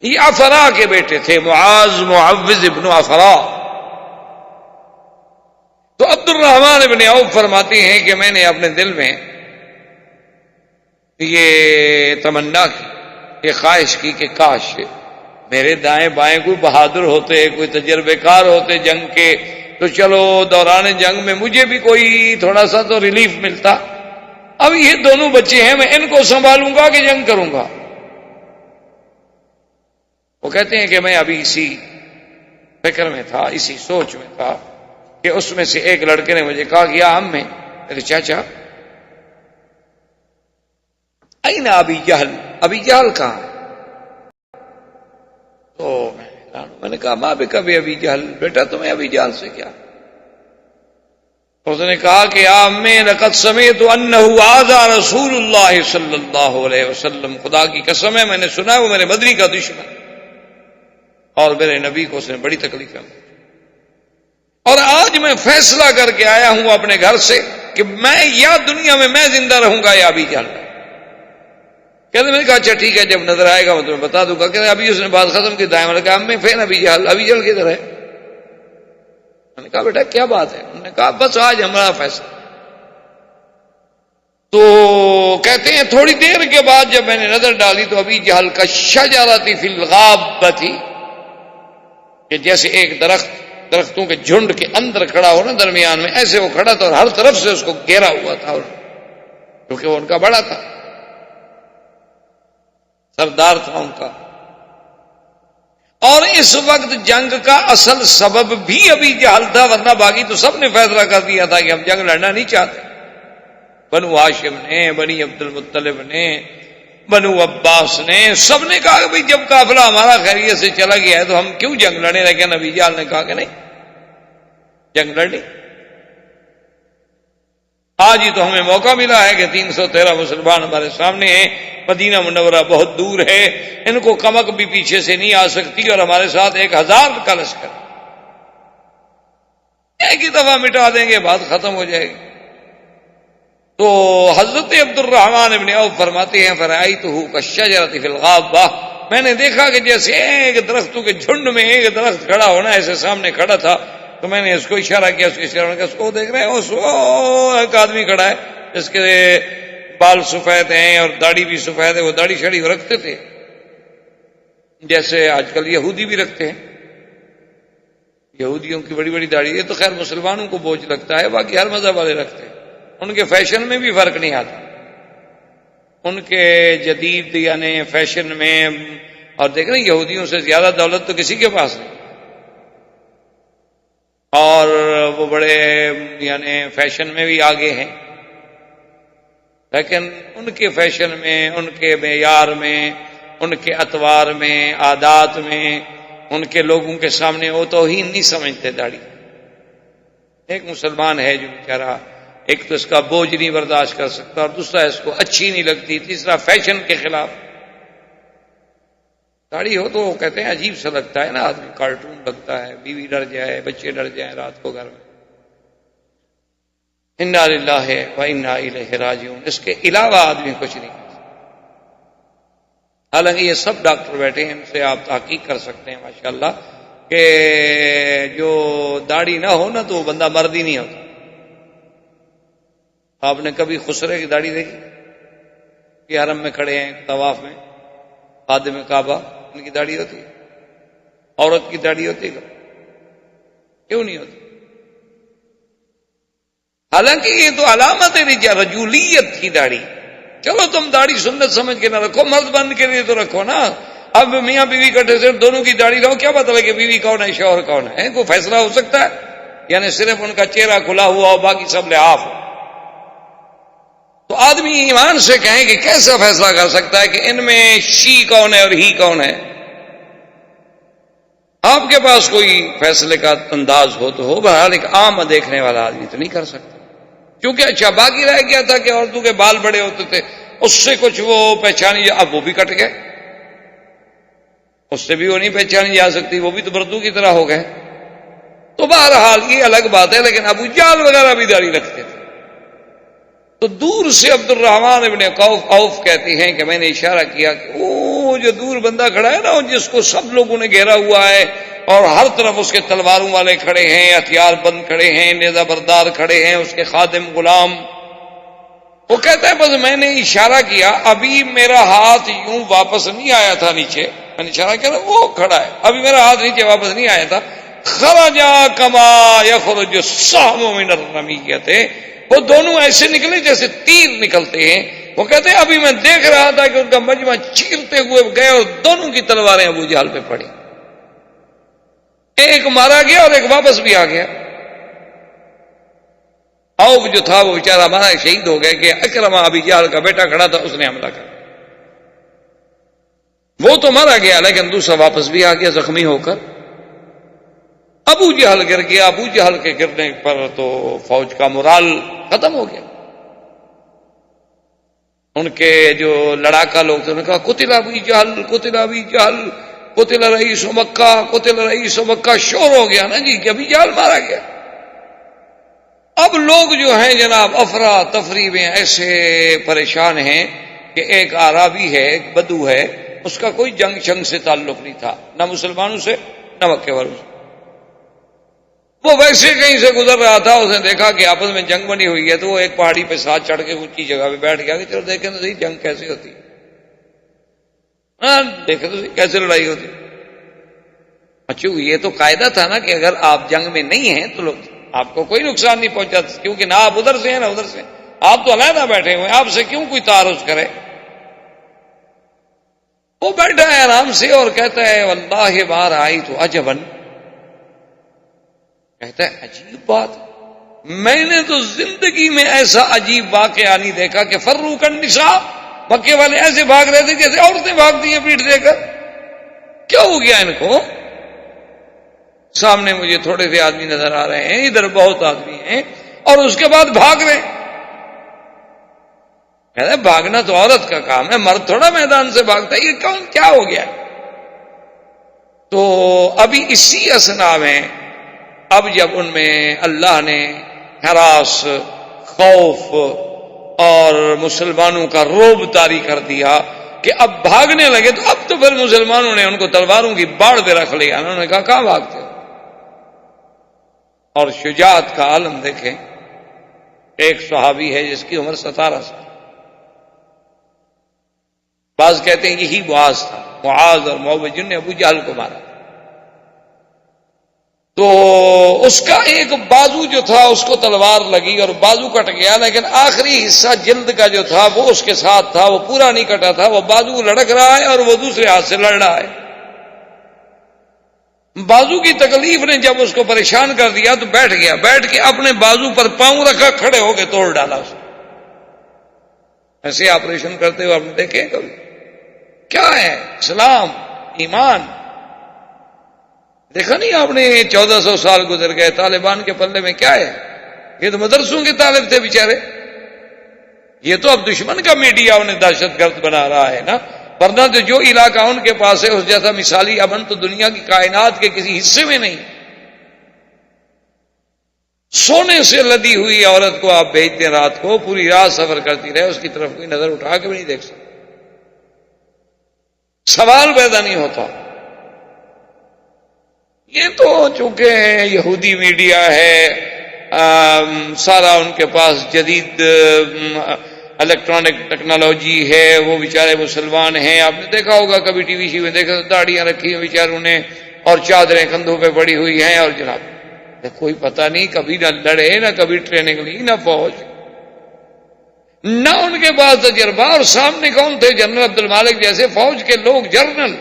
یہ افرا کے بیٹے تھے، معاذ معوذ ابن افرا. تو عبد الرحمن ابن عوف فرماتے ہیں کہ میں نے اپنے دل میں یہ تمنا کی، یہ خواہش کی کہ کاش میرے دائیں بائیں کوئی بہادر ہوتے، کوئی تجربے کار ہوتے جنگ کے، تو چلو دوران جنگ میں مجھے بھی کوئی تھوڑا سا تو ریلیف ملتا. اب یہ دونوں بچے ہیں، میں ان کو سنبھالوں گا کہ جنگ کروں گا؟ وہ کہتے ہیں کہ میں ابھی اسی فکر میں تھا، اسی سوچ میں تھا کہ اس میں سے ایک لڑکے نے مجھے کہا کہ ہم میں میرے چاچا این ابی جہل، ابی جہل کہاں؟ تو میں نے کہا ماں بھی کبھی ابی جہل، بیٹا تمہیں ابی جہل سے کیا؟ اس نے کہا کہ میں لقد سمعت انہ آذى رسول اللہ صلی اللہ علیہ وسلم، خدا کی قسم ہے میں نے سنا وہ میرے بدری کا دشمن، اور میرے نبی کو اس نے بڑی تکلیف ہے. اور آج میں فیصلہ کر کے آیا ہوں اپنے گھر سے کہ میں یا دنیا میں میں زندہ رہوں گا یا ابھی جہل. کہتے میں نے کہا اچھا ٹھیک ہے، جب نظر آئے گا میں تمہیں بتا دوں گا. کہتے ابھی اس نے بات ختم کی، دائیں میں کہا میں فین ابھی جہل، ابھی جہل کدھر ہے؟ میں نے کہا بیٹا کیا بات ہے؟ انہوں نے کہا بس آج ہمارا فیصلہ. تو کہتے ہیں تھوڑی دیر کے بعد جب میں نے نظر ڈالی تو ابھی جہل کا شجرۃ فی الغابۃ، کہ جیسے ایک درختوں کے جھنڈ کے اندر کھڑا ہو نا درمیان میں، ایسے وہ کھڑا تھا اور ہر طرف سے اس کو گھیرا ہوا تھا، کیونکہ وہ ان کا بڑا تھا، سردار تھا ان کا. اور اس وقت جنگ کا اصل سبب بھی ابھی جہل تھا، ورنہ باقی تو سب نے فیصلہ کر دیا تھا کہ ہم جنگ لڑنا نہیں چاہتے. بنو ہاشم نے، بنی عبد المطلب نے، بنو عباس نے، سب نے کہا کہ بھئی جب قافلہ ہمارا خیریت سے چلا گیا ہے تو ہم کیوں جنگ لڑیں؟ لیکن ابی جہل نے کہا کہ نہیں جنگ لڑنی. آج ہی تو ہمیں موقع ملا ہے کہ 313 مسلمان ہمارے سامنے ہیں، مدینہ منورہ بہت دور ہے، ان کو کمک بھی پیچھے سے نہیں آ سکتی، اور ہمارے ساتھ 1000 کا لشکر، ایک ہی دفعہ مٹا دیں گے، بات ختم ہو جائے گی. تو حضرت عبد الرحمن ابن عوف فرماتے ہیں فرأیتہ کالشجرۃ فی الغابۃ، میں نے دیکھا کہ جیسے ایک درختوں کے جھنڈ میں ایک درخت کھڑا ہونا ایسے سامنے کھڑا تھا. تو میں نے اس کو اشارہ کیا، اس کو اشارہ کیا، اس کو دیکھ رہے ہیں اس ایک آدمی کھڑا ہے جس کے بال سفید ہیں اور داڑھی بھی سفید ہے. وہ داڑھی شڑی رکھتے تھے جیسے آج کل یہودی بھی رکھتے ہیں، یہودیوں کی بڑی بڑی داڑھی. یہ تو خیر مسلمانوں کو بوجھ لگتا ہے، باقی ہر مذہب والے رکھتے ہیں. ان کے فیشن میں بھی فرق نہیں آتا، ان کے جدید یعنی فیشن میں. اور دیکھ رہے ہیں یہودیوں سے زیادہ دولت تو کسی کے پاس نہیں، اور وہ بڑے یعنی فیشن میں بھی آگے ہیں، لیکن ان کے فیشن میں، ان کے معیار میں، ان کے اطوار میں، عادات میں، ان کے لوگوں کے سامنے وہ توہین نہیں سمجھتے داڑھی. ایک مسلمان ہے جو بیچارہ ایک تو اس کا بوجھ نہیں برداشت کر سکتا، اور دوسرا اس کو اچھی نہیں لگتی، تیسرا فیشن کے خلاف. داڑھی ہو تو کہتے ہیں عجیب سا لگتا ہے نا، آدمی کارٹون لگتا ہے، بیوی ڈر جائے، بچے ڈر جائیں رات کو گھر میں. انا للہ و انا الیہ راجعون، اس کے علاوہ آدمی کچھ نہیں کر سکتا. حالانکہ یہ سب ڈاکٹر بیٹھے ہیں، ان سے آپ تحقیق کر سکتے ہیں ماشاءاللہ کہ جو داڑھی نہ ہو نا تو وہ بندہ مرد ہی نہیں ہوتا. آپ نے کبھی خسرے کی داڑھی دیکھی؟ یہ حرم میں کھڑے ہیں طواف میں، خادم کعبہ، ان کی داڑھی ہوتی ہے؟ عورت کی داڑھی ہوتی ہے؟ کیوں نہیں ہوتی؟ حالانکہ یہ تو علامت ہے رجولیت کی داڑھی. چلو تم داڑھی سنت سمجھ کے نہ رکھو، مرد بن کے لیے تو رکھو نا. اب میاں بیوی کٹھے سے دونوں کی داڑھی رہو، کیا پتہ لگے بیوی کون ہے شوہر کون ہے؟ کوئی فیصلہ ہو سکتا ہے؟ یعنی صرف ان کا چہرہ کھلا ہوا ہو، باقی سب لحاف ہو. تو آدمی ایمان سے کہیں کہ کیسا فیصلہ کر سکتا ہے کہ ان میں شی کون ہے اور ہی کون ہے؟ آپ کے پاس کوئی فیصلے کا انداز ہو تو ہو، بہرحال ایک عام دیکھنے والا آدمی تو نہیں کر سکتا، کیونکہ اچھا باقی رہ گیا تھا کہ عورتوں کے بال بڑے ہوتے تھے، اس سے کچھ وہ پہچانی، اب وہ بھی کٹ گئے، اس سے بھی وہ نہیں پہچانی جا سکتی، وہ بھی تو بردو کی طرح ہو گئے. تو بہرحال یہ الگ بات ہے، لیکن ابو جہل وغیرہ بھی داڑھی رکھتے تھے. تو دور سے عبد الرحمن ابن عوف کہتے ہیں کہ میں نے اشارہ کیا کہ وہ جو دور بندہ کھڑا ہے نا، جس کو سب لوگوں نے گھیرا ہوا ہے اور ہر طرف اس کے تلواروں والے کھڑے ہیں، ہتھیار بند کھڑے ہیں، نیزہ بردار کھڑے ہیں، اس کے خادم غلام. وہ کہتا ہے بس میں نے اشارہ کیا، ابھی میرا ہاتھ یوں واپس نہیں آیا تھا نیچے، میں نے اشارہ کیا وہ کھڑا ہے، ابھی میرا ہاتھ نیچے واپس نہیں آیا تھا. خرجا کما یخرج السهم من الرمیۃ، وہ دونوں ایسے نکلے جیسے تیر نکلتے ہیں. وہ کہتے ہیں ابھی میں دیکھ رہا تھا کہ ان کا مجمع چیرتے ہوئے گئے اور دونوں کی تلواریں ابو جہل پہ پڑی، ایک مارا گیا اور ایک واپس بھی آ گیا. عوف جو تھا وہ بیچارہ ہمارا شہید ہو گیا کہ اکرمہ ابی جہل کا بیٹا کھڑا تھا، اس نے حملہ کر، وہ تو مارا گیا لیکن دوسرا واپس بھی آ گیا زخمی ہو کر. ابو جہل گر گیا. ابو جہل کے گرنے پر تو فوج کا مورال ختم ہو گیا. ان کے جو لڑاکا لوگ تھے انہوں نے کہا قتل ابو جہل، قتل ابو جہل، قتل رئیس مکہ، قتل رئیس مکہ. شور ہو گیا نا جی کہ ابو جہل مارا گیا. اب لوگ جو ہیں جناب افراتفری میں ایسے پریشان ہیں کہ ایک عربی ہے، ایک بدو ہے، اس کا کوئی جنگ شنگ سے تعلق نہیں تھا، نہ مسلمانوں سے نہ مکے والوں سے. وہ ویسے کہیں سے گزر رہا تھا، اس نے دیکھا کہ آپس میں جنگ بنی ہوئی ہے، تو وہ ایک پہاڑی پہ ساتھ چڑھ کے اونچی جگہ پہ بیٹھ گیا کہ چلو دیکھیں تو صحیح جنگ کیسی ہوتی ہے، ہاں دیکھیں تو صحیح کیسے لڑائی ہوتی. اچھا یہ تو قاعدہ تھا نا کہ اگر آپ جنگ میں نہیں ہیں تو آپ کو کوئی نقصان نہیں پہنچا، کیونکہ نہ آپ ادھر سے ہیں نہ ادھر سے، آپ تو علیحدہ بیٹھے ہوئے ہیں، آپ سے کیوں کوئی تعارض کرے. وہ بیٹھا ہے آرام سے اور کہتا ہے واللہ بار آئی تو عجبن، کہتا ہے عجیب بات، میں نے تو زندگی میں ایسا عجیب واقعہ نہیں دیکھا کہ فروق النساء، مکے والے ایسے بھاگ رہے تھے جیسے عورتیں بھاگتی ہیں پیٹ دے کر. کیا ہو گیا ان کو؟ سامنے مجھے تھوڑے سے آدمی نظر آ رہے ہیں، ادھر بہت آدمی ہیں، اور اس کے بعد بھاگ رہے. کہتا ہے بھاگنا تو عورت کا کام ہے، مرد تھوڑا میدان سے بھاگتا ہے، یہ کون کیا ہو گیا؟ تو ابھی اسی اسنا میں اب جب ان میں اللہ نے ہراس، خوف اور مسلمانوں کا رعب طاری کر دیا کہ اب بھاگنے لگے، تو اب تو پھر مسلمانوں نے ان کو تلواروں کی باڑ پہ رکھ لیا. انہوں نے کہا کہاں بھاگتے ہو؟ اور شجاعت کا عالم دیکھیں. ایک صحابی ہے جس کی عمر 17 سال، بعض کہتے ہیں یہی معاذ تھا، معاذ اور معوذ جن نے ابو جہل کو مارا. تو اس کا ایک بازو جو تھا اس کو تلوار لگی اور بازو کٹ گیا، لیکن آخری حصہ جلد کا جو تھا وہ اس کے ساتھ تھا، وہ پورا نہیں کٹا تھا. وہ بازو لڑک رہا ہے اور وہ دوسرے ہاتھ سے لڑ رہا ہے. بازو کی تکلیف نے جب اس کو پریشان کر دیا تو بیٹھ گیا، بیٹھ کے اپنے بازو پر پاؤں رکھا، کھڑے ہو کے توڑ ڈالا اس نے. ایسے آپریشن کرتے ہوئے آپ نے دیکھے کبھی؟ کیا ہے اسلام، ایمان؟ دیکھا نہیں آپ نے 1400 سال گزر گئے، طالبان کے پلے میں کیا ہے؟ یہ تو مدرسوں کے طالب تھے بیچارے. یہ تو اب دشمن کا میڈیا انہیں دہشت گرد بنا رہا ہے نا، ورنہ تو جو علاقہ ان کے پاس ہے اس جیسا مثالی امن تو دنیا کی کائنات کے کسی حصے میں نہیں. سونے سے لدی ہوئی عورت کو آپ بھیج دیں رات کو، پوری رات سفر کرتی رہے، اس کی طرف کوئی نظر اٹھا کے بھی نہیں دیکھ سکتا، سوال پیدا نہیں ہوتا. یہ تو چونکہ یہودی میڈیا ہے، سارا ان کے پاس جدید الیکٹرانک ٹیکنالوجی ہے، وہ بیچارے مسلمان ہیں. آپ نے دیکھا ہوگا کبھی ٹی وی میں دیکھا، داڑیاں رکھی ہیں بیچاروں نے اور چادریں کندھوں پہ پڑی ہوئی ہیں، اور جناب کوئی پتہ نہیں، کبھی نہ لڑے، نہ کبھی ٹریننگ لی، نہ فوج، نہ ان کے پاس تجربہ. اور سامنے کون تھے؟ جنرل عبد المالک جیسے فوج کے لوگ، جنرل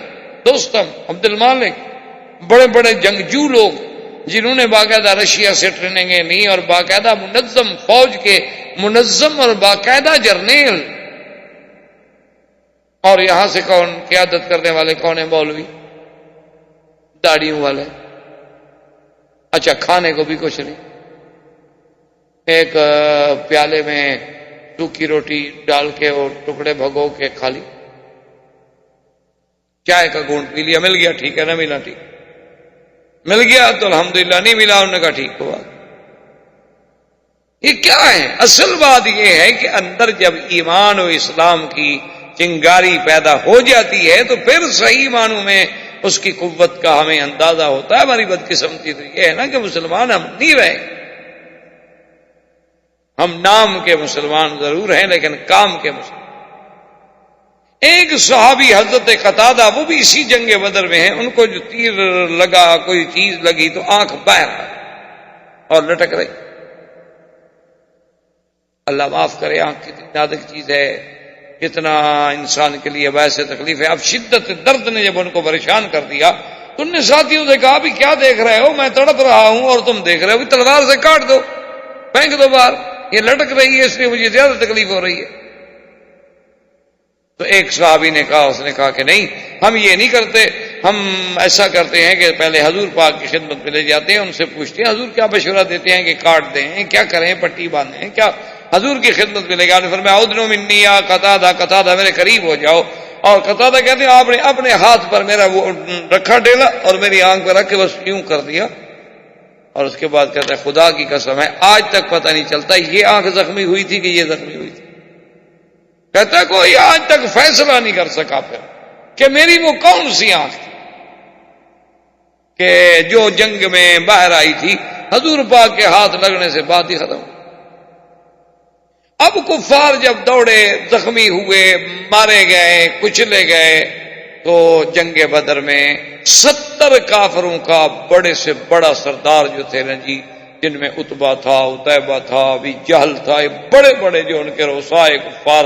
دوستم عبد المالک، بڑے بڑے جنگجو لوگ جنہوں نے باقاعدہ رشیا سے ٹریننگیں لی، اور باقاعدہ منظم فوج کے منظم اور باقاعدہ جرنیل. اور یہاں سے کون قیادت کرنے والے؟ کون ہیں؟ مولوی. داڑھیوں والے. اچھا کھانے کو بھی کچھ نہیں, ایک پیالے میں سوکھی روٹی ڈال کے اور ٹکڑے بھگو کے کھا لی, چائے کا گھونٹ پی لیا, مل گیا ٹھیک ہے, نہ ملا ٹھیک, مل گیا تو الحمدللہ, نہیں ملا انہوں نے کہا ٹھیک ہوا. یہ کیا ہے؟ اصل بات یہ ہے کہ اندر جب ایمان و اسلام کی چنگاری پیدا ہو جاتی ہے تو پھر صحیح معنوں میں اس کی قوت کا ہمیں اندازہ ہوتا ہے. ہماری بدقسمتی تو یہ ہے نا کہ مسلمان ہم نہیں رہے, ہم نام کے مسلمان ضرور ہیں لیکن کام کے مسلمان. ایک صحابی حضرت قتادہ, وہ بھی اسی جنگ بدر میں ہیں, ان کو جو تیر لگا, کوئی چیز لگی تو آنکھ باہر اور لٹک رہی. اللہ معاف کرے, آنکھ کتنی نازک چیز ہے, کتنا انسان کے لیے باعث تکلیف ہے. اب شدت درد نے جب ان کو پریشان کر دیا تو ان نے ساتھیوں سے کہا بھی کیا دیکھ رہے ہو, میں تڑپ رہا ہوں اور تم دیکھ رہے ہو, تلوار سے کاٹ دو, پھینک دو باہر, یہ لٹک رہی ہے اس لیے مجھے زیادہ تکلیف ہو رہی ہے. تو ایک صحابی نے کہا, اس نے کہا کہ نہیں, ہم یہ نہیں کرتے, ہم ایسا کرتے ہیں کہ پہلے حضور پاک کی خدمت میں لے جاتے ہیں, ان سے پوچھتے ہیں حضور کیا مشورہ دیتے ہیں کہ کاٹ دیں, کیا کریں, پٹی باندھیں, کیا. حضور کی خدمت میں لے گیا, فرمایا ادنو منی یا قتادہ, قتادہ میرے قریب ہو جاؤ. اور قتادہ کہتے ہیں آپ نے اپنے ہاتھ پر میرا وہ رکھا ڈیلا اور میری آنکھ پہ رکھ کے بس یوں کر دیا, اور اس کے بعد کہتا ہے خدا کی قسم ہے آج تک پتہ نہیں چلتا یہ آنکھ زخمی ہوئی تھی کہ یہ زخمی ہوئی تھی. کہتا ہے کوئی آج تک فیصلہ نہیں کر سکا پھر کہ میری وہ کون سی آنکھ تھی کہ جو جنگ میں باہر آئی تھی, حضور پاک کے ہاتھ لگنے سے بات ہی ختم. اب کفار جب دوڑے, زخمی ہوئے, مارے گئے, کچلے گئے, تو جنگ بدر میں 70 کافروں کا بڑے سے بڑا سردار جو تھے نا جی, جن میں عتبہ تھا, عتیبہ تھا, ابی جہل تھا, بڑے بڑے جو ان کے رؤسائے کفار,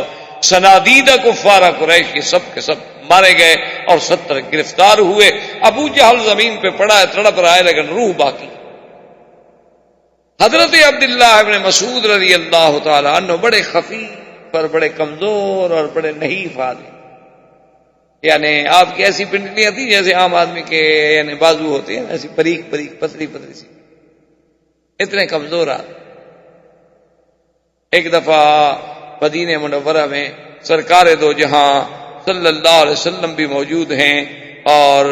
سنادیدہ کفار قریش, یہ سب کے سب مارے گئے اور 70 گرفتار ہوئے. ابو جہل زمین پہ پڑا ہے, تڑپ رہا ہے, لیکن روح باقی. حضرت عبداللہ ابن مسعود رضی اللہ تعالیٰ عنہ بڑے خفیف اور بڑے کمزور اور بڑے نحیف آدمی, یعنی آپ کی ایسی پنڈلیاں تھیں جیسے عام آدمی کے یعنی بازو ہوتے ہیں, ایسی باریک باریک پتلی پتلی سی, اتنے کمزور آدمی. ایک دفعہ مدینہ منورہ میں سرکار دو جہاں صلی اللہ علیہ وسلم بھی موجود ہیں, اور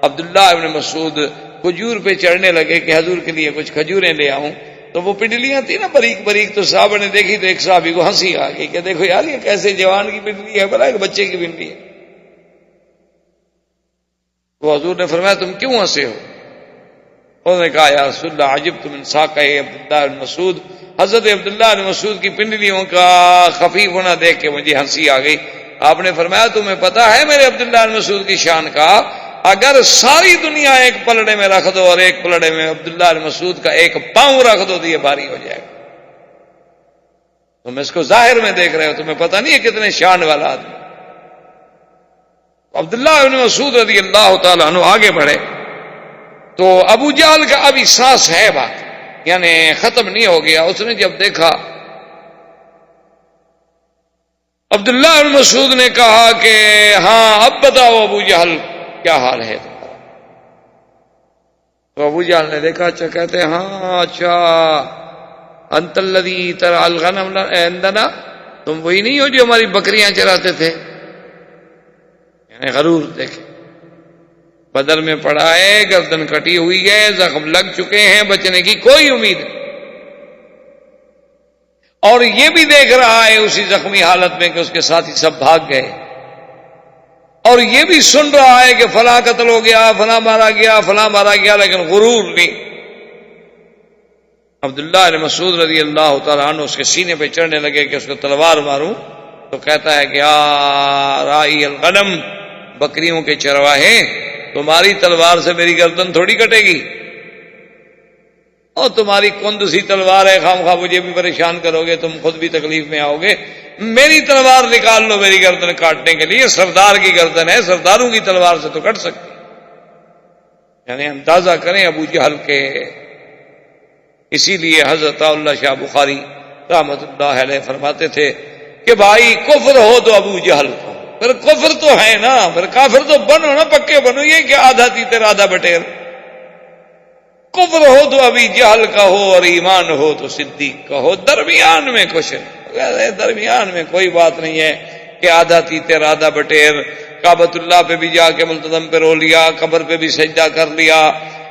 عبداللہ ابن مسعود کھجور پہ چڑھنے لگے کہ حضور کے لیے کچھ کھجوریں لے آؤں. تو وہ پنڈلیاں تھیں نا باریک باریک, تو صحابہ نے دیکھی تو ایک صحابی کو ہنسی آ گئی کہ دیکھو یار یہ کیسے جوان کی پنڈلی ہے, بلا ایک بچے کی پنڈلی ہے. وہ حضور نے فرمایا تم کیوں ہنسے ہو؟ انہوں نے کہا یا رسول اللہ عجبت من ساقہ عبداللہ بن مسعود, حضرت عبداللہ بن مسعود کی پنڈلیوں کا خفیف ہونا دیکھ کے مجھے ہنسی آ گئی. آپ نے فرمایا تمہیں پتا ہے میرے عبداللہ بن مسعود کی شان کا, اگر ساری دنیا ایک پلڑے میں رکھ دو اور ایک پلڑے میں عبداللہ بن مسعود کا ایک پاؤں رکھ دو تو یہ بھاری ہو جائے گا. تم اس کو ظاہر میں دیکھ رہے ہو, تمہیں پتہ نہیں ہے کتنے شان والا آدمی. عبداللہ بن مسعود رضی اللہ تعالیٰ عنہ آگے بڑھے تو ابو جہل کا ابھی سانس ہے بات, یعنی ختم نہیں ہو گیا. اس نے جب دیکھا عبداللہ بن مسعود نے کہا کہ ہاں اب بتاؤ ابو جہل کیا حال ہے تمہارا. تو ابو جہل نے دیکھا, اچھا کہتے ہیں ہاں اچھا انت الذی ترعى الغنم عندنا, تم وہی نہیں ہو جو ہماری بکریاں چراتے تھے. یعنی غرور دیکھیں, بدر میں پڑا ہے, گردن کٹی ہوئی ہے, زخم لگ چکے ہیں, بچنے کی کوئی امید نہیں. اور یہ بھی دیکھ رہا ہے اسی زخمی حالت میں کہ اس کے ساتھی سب بھاگ گئے, اور یہ بھی سن رہا ہے کہ فلاں قتل ہو گیا, فلاں مارا گیا, فلاں مارا گیا, لیکن غرور نہیں. عبداللہ بن مسعود رضی اللہ تعالیٰ عنہ اس کے سینے پہ چڑھنے لگے کہ اس کو تلوار ماروں, تو کہتا ہے کہ رائی الغنم, بکریوں کے چرواہے, تمہاری تلوار سے میری گردن تھوڑی کٹے گی, اور تمہاری کند سی تلوار ہے, خام خواہ مجھے بھی پریشان کرو گے, تم خود بھی تکلیف میں آؤ گے. میری تلوار نکال لو میری گردن کاٹنے کے لیے, سردار کی گردن ہے, سرداروں کی تلوار سے تو کٹ سکتی. یعنی اندازہ کریں ابو جہل کے. اسی لیے حضرت اللہ شاہ بخاری رحمۃ اللہ علیہ فرماتے تھے کہ بھائی کفر ہو تو ابو جہل کو, پھر کفر تو ہے نا، پھر کافر تو بنو نا، پکے بنو. یہ کہ آدھا تیتر آدھا بٹیر. کفر ہو تو ابھی جہل کا ہو اور ایمان ہو تو صدیق کا ہو، درمیان میں کچھ نہیں. درمیان میں کوئی بات نہیں ہے کہ آدھا تیتر آدھا بٹیر. کعبۃ اللہ پہ بھی جا کے ملتزم پہ رو لیا، قبر پہ بھی سجدہ کر لیا،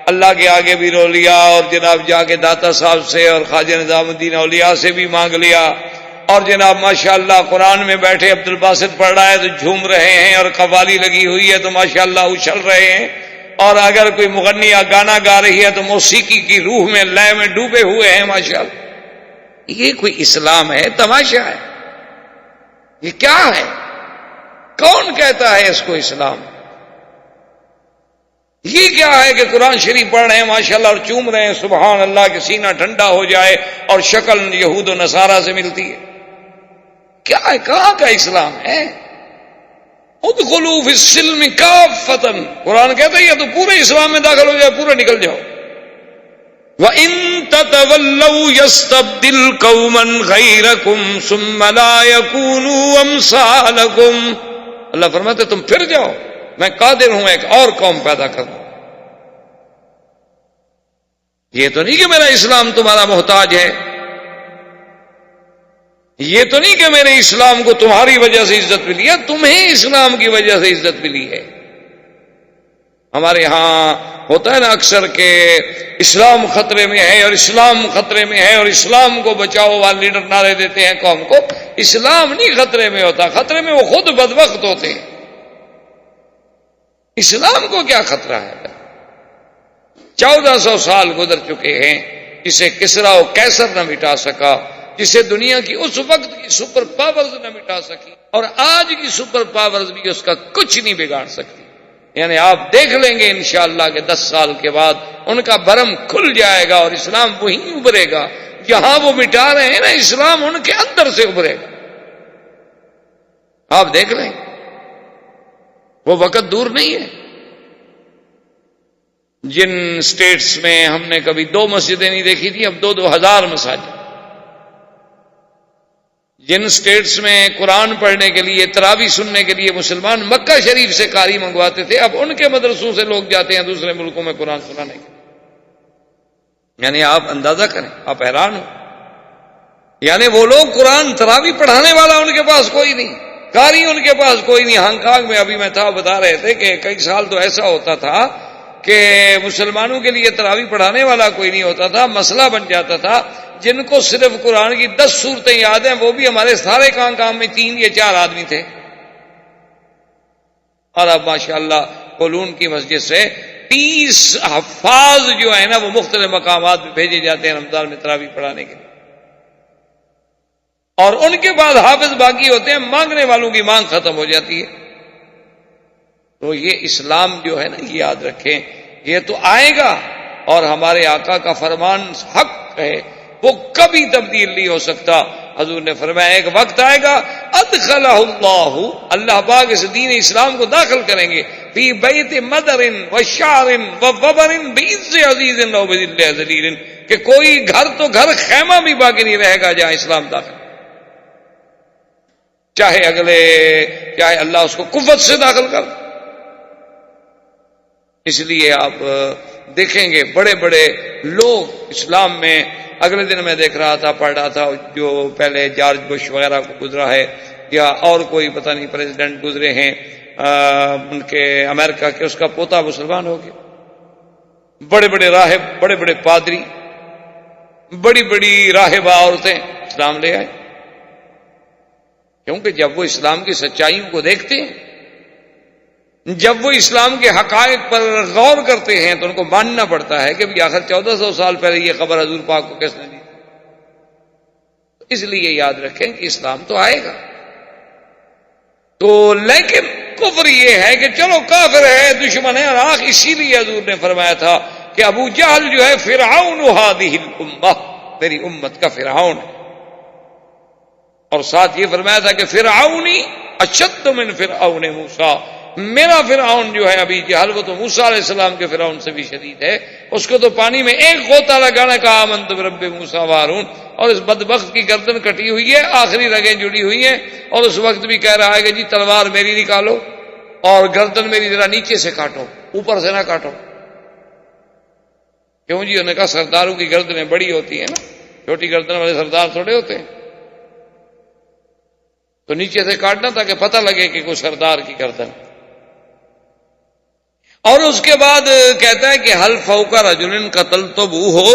اللہ کے آگے بھی رو لیا، اور جناب جا کے داتا صاحب سے اور خواجہ نظام الدین اولیاء سے بھی مانگ لیا، اور جناب ماشاءاللہ قرآن میں بیٹھے عبد الباسط پڑھ رہا ہے تو جھوم رہے ہیں، اور قوالی لگی ہوئی ہے تو ماشاءاللہ اچھل رہے ہیں، اور اگر کوئی مغنیہ گانا گا رہی ہے تو موسیقی کی روح میں لے میں ڈوبے ہوئے ہیں ماشاءاللہ. یہ کوئی اسلام ہے؟ تماشا ہے. یہ کیا ہے؟ کون کہتا ہے اس کو اسلام؟ یہ کیا ہے کہ قرآن شریف پڑھ رہے ہیں ماشاءاللہ اور چوم رہے ہیں سبحان اللہ کہ سینہ ٹھنڈا ہو جائے اور شکل یہود و نصارہ سے ملتی ہے؟ کیا ہے؟ کہاں کا اسلام ہے؟ ادخلوا فی السلم کافۃ. قرآن کہتا ہے یہ تو پورے اسلام میں داخل ہو جائے، پورا نکل جاؤ. وَإِن تَتَوَلَّوْا يَسْتَبْدِلْ قَوْمًا غَيْرَكُمْ ثُمَّ لَا يَكُونُوا أَمْثَالَكُمْ. اللہ فرماتے تم پھر جاؤ، میں قادر ہوں ایک اور قوم پیدا کر دوں. یہ تو نہیں کہ میرا اسلام تمہارا محتاج ہے، یہ تو نہیں کہ میرے اسلام کو تمہاری وجہ سے عزت ملی ہے، تمہیں اسلام کی وجہ سے عزت ملی ہے. ہمارے ہاں ہوتا ہے نا اکثر کہ اسلام خطرے میں ہے اور اسلام خطرے میں ہے اور اسلام کو بچاؤ والے لیڈر نعرے دیتے ہیں قوم کو. اسلام نہیں خطرے میں ہوتا، خطرے میں وہ خود بدبخت ہوتے ہیں. اسلام کو کیا خطرہ ہے؟ 1400 سال گزر چکے ہیں، جسے کسرا و کیسر نہ مٹا سکا، جسے دنیا کی اس وقت کی سپر پاورز نہ مٹا سکی، اور آج کی سپر پاورز بھی اس کا کچھ نہیں بگاڑ سکتی. یعنی آپ دیکھ لیں گے انشاءاللہ کہ 10 سال کے بعد ان کا برم کھل جائے گا اور اسلام وہیں ابھرے گا جہاں وہ مٹا رہے ہیں نا، اسلام ان کے اندر سے ابھرے گا. آپ دیکھ لیں، وہ وقت دور نہیں ہے. جن سٹیٹس میں ہم نے کبھی 2 مسجدیں نہیں دیکھی تھی، اب 2,000 مساجد. جن سٹیٹس میں قرآن پڑھنے کے لیے، تراویح سننے کے لیے مسلمان مکہ شریف سے قاری منگواتے تھے، اب ان کے مدرسوں سے لوگ جاتے ہیں دوسرے ملکوں میں قرآن سنانے کے. یعنی آپ اندازہ کریں، آپ حیران ہو. یعنی وہ لوگ قرآن تراویح پڑھانے والا ان کے پاس کوئی نہیں، قاری ان کے پاس کوئی نہیں. ہانگ کانگ میں ابھی میں تھا، بتا رہے تھے کہ کئی سال تو ایسا ہوتا تھا کہ مسلمانوں کے لیے تراویح پڑھانے والا کوئی نہیں ہوتا تھا. مسئلہ بن جاتا تھا جن کو صرف قرآن کی 10 سورتیں یاد ہیں، وہ بھی ہمارے سارے کام میں 3 یا 4 آدمی تھے. اور اب ماشاءاللہ قولون کی مسجد سے 30 حفاظ جو ہے نا وہ مختلف مقامات پہ بھیجے جاتے ہیں رمضان میں تراویح پڑھانے کے لیے، اور ان کے بعد حافظ باقی ہوتے ہیں. مانگنے والوں کی مانگ ختم ہو جاتی ہے. تو یہ اسلام جو ہے نا، یہ یاد رکھیں، یہ تو آئے گا، اور ہمارے آقا کا فرمان حق ہے، وہ کبھی تبدیل نہیں ہو سکتا. حضور نے فرمایا ایک وقت آئے گا ادخلہ اللہ پاک اس دین اسلام کو داخل کریں گے فی بیت مدر و شعر و وبر بعز عزیز و بذل ذلیل، کہ کوئی گھر تو گھر، خیمہ بھی باقی نہیں رہے گا جہاں اسلام داخل، چاہے اللہ اس کو قوت سے داخل کر. اس لیے آپ دیکھیں گے بڑے بڑے لوگ اسلام میں. اگلے دن میں دیکھ رہا تھا، پڑھ رہا تھا، جو پہلے جارج بش وغیرہ کو گزرا ہے یا اور کوئی پتہ نہیں پریزیڈنٹ گزرے ہیں ان کے امریکہ کے، اس کا پوتا مسلمان ہو گیا. بڑے بڑے راہب، بڑے بڑے پادری، بڑی بڑی راہبہ عورتیں اسلام لے آئے، کیونکہ جب وہ اسلام کی سچائیوں کو دیکھتے ہیں، جب وہ اسلام کے حقائق پر غور کرتے ہیں تو ان کو ماننا پڑتا ہے کہ بھی آخر 1400 سال پہلے یہ خبر حضور پاک کو کس نے دی. اس لیے یاد رکھیں کہ اسلام تو آئے گا. تو لیکن کفر یہ ہے کہ چلو کافر ہے، دشمن ہے، اور اسی لیے حضور نے فرمایا تھا کہ ابو جہل جو ہے فرعون هذه الامہ، میری امت کا فرعون ہے. اور ساتھ یہ فرمایا تھا کہ فرعونی اشد من فرعون موسیٰ، میرا فرعون جو ہے ابھی جہل، وہ تو موسیٰ علیہ السلام کے فرعون سے بھی شدید ہے، اس کو تو پانی میں ایک غوطہ لگانے کا آمنت برب موسیٰ و ہارون، اور اس بدبخت کی گردن کٹی ہوئی ہے، آخری رگیں جڑی ہوئی ہیں، اور اس وقت بھی کہہ رہا ہے کہ جی تلوار میری نکالو اور گردن میری ذرا نیچے سے کاٹو، اوپر سے نہ کاٹو۔ کیوں جی؟ انہوں نے کہا سرداروں کی گردنیں بڑی ہوتی ہیں نا، چھوٹی گردن والے سردار تھوڑے ہوتے ہیں، تو نیچے سے کاٹنا تاکہ پتہ لگے کہ کوئی سردار کی گردن۔ اور اس کے بعد کہتا ہے کہ حل فوق رجل قتلتموہ ہو،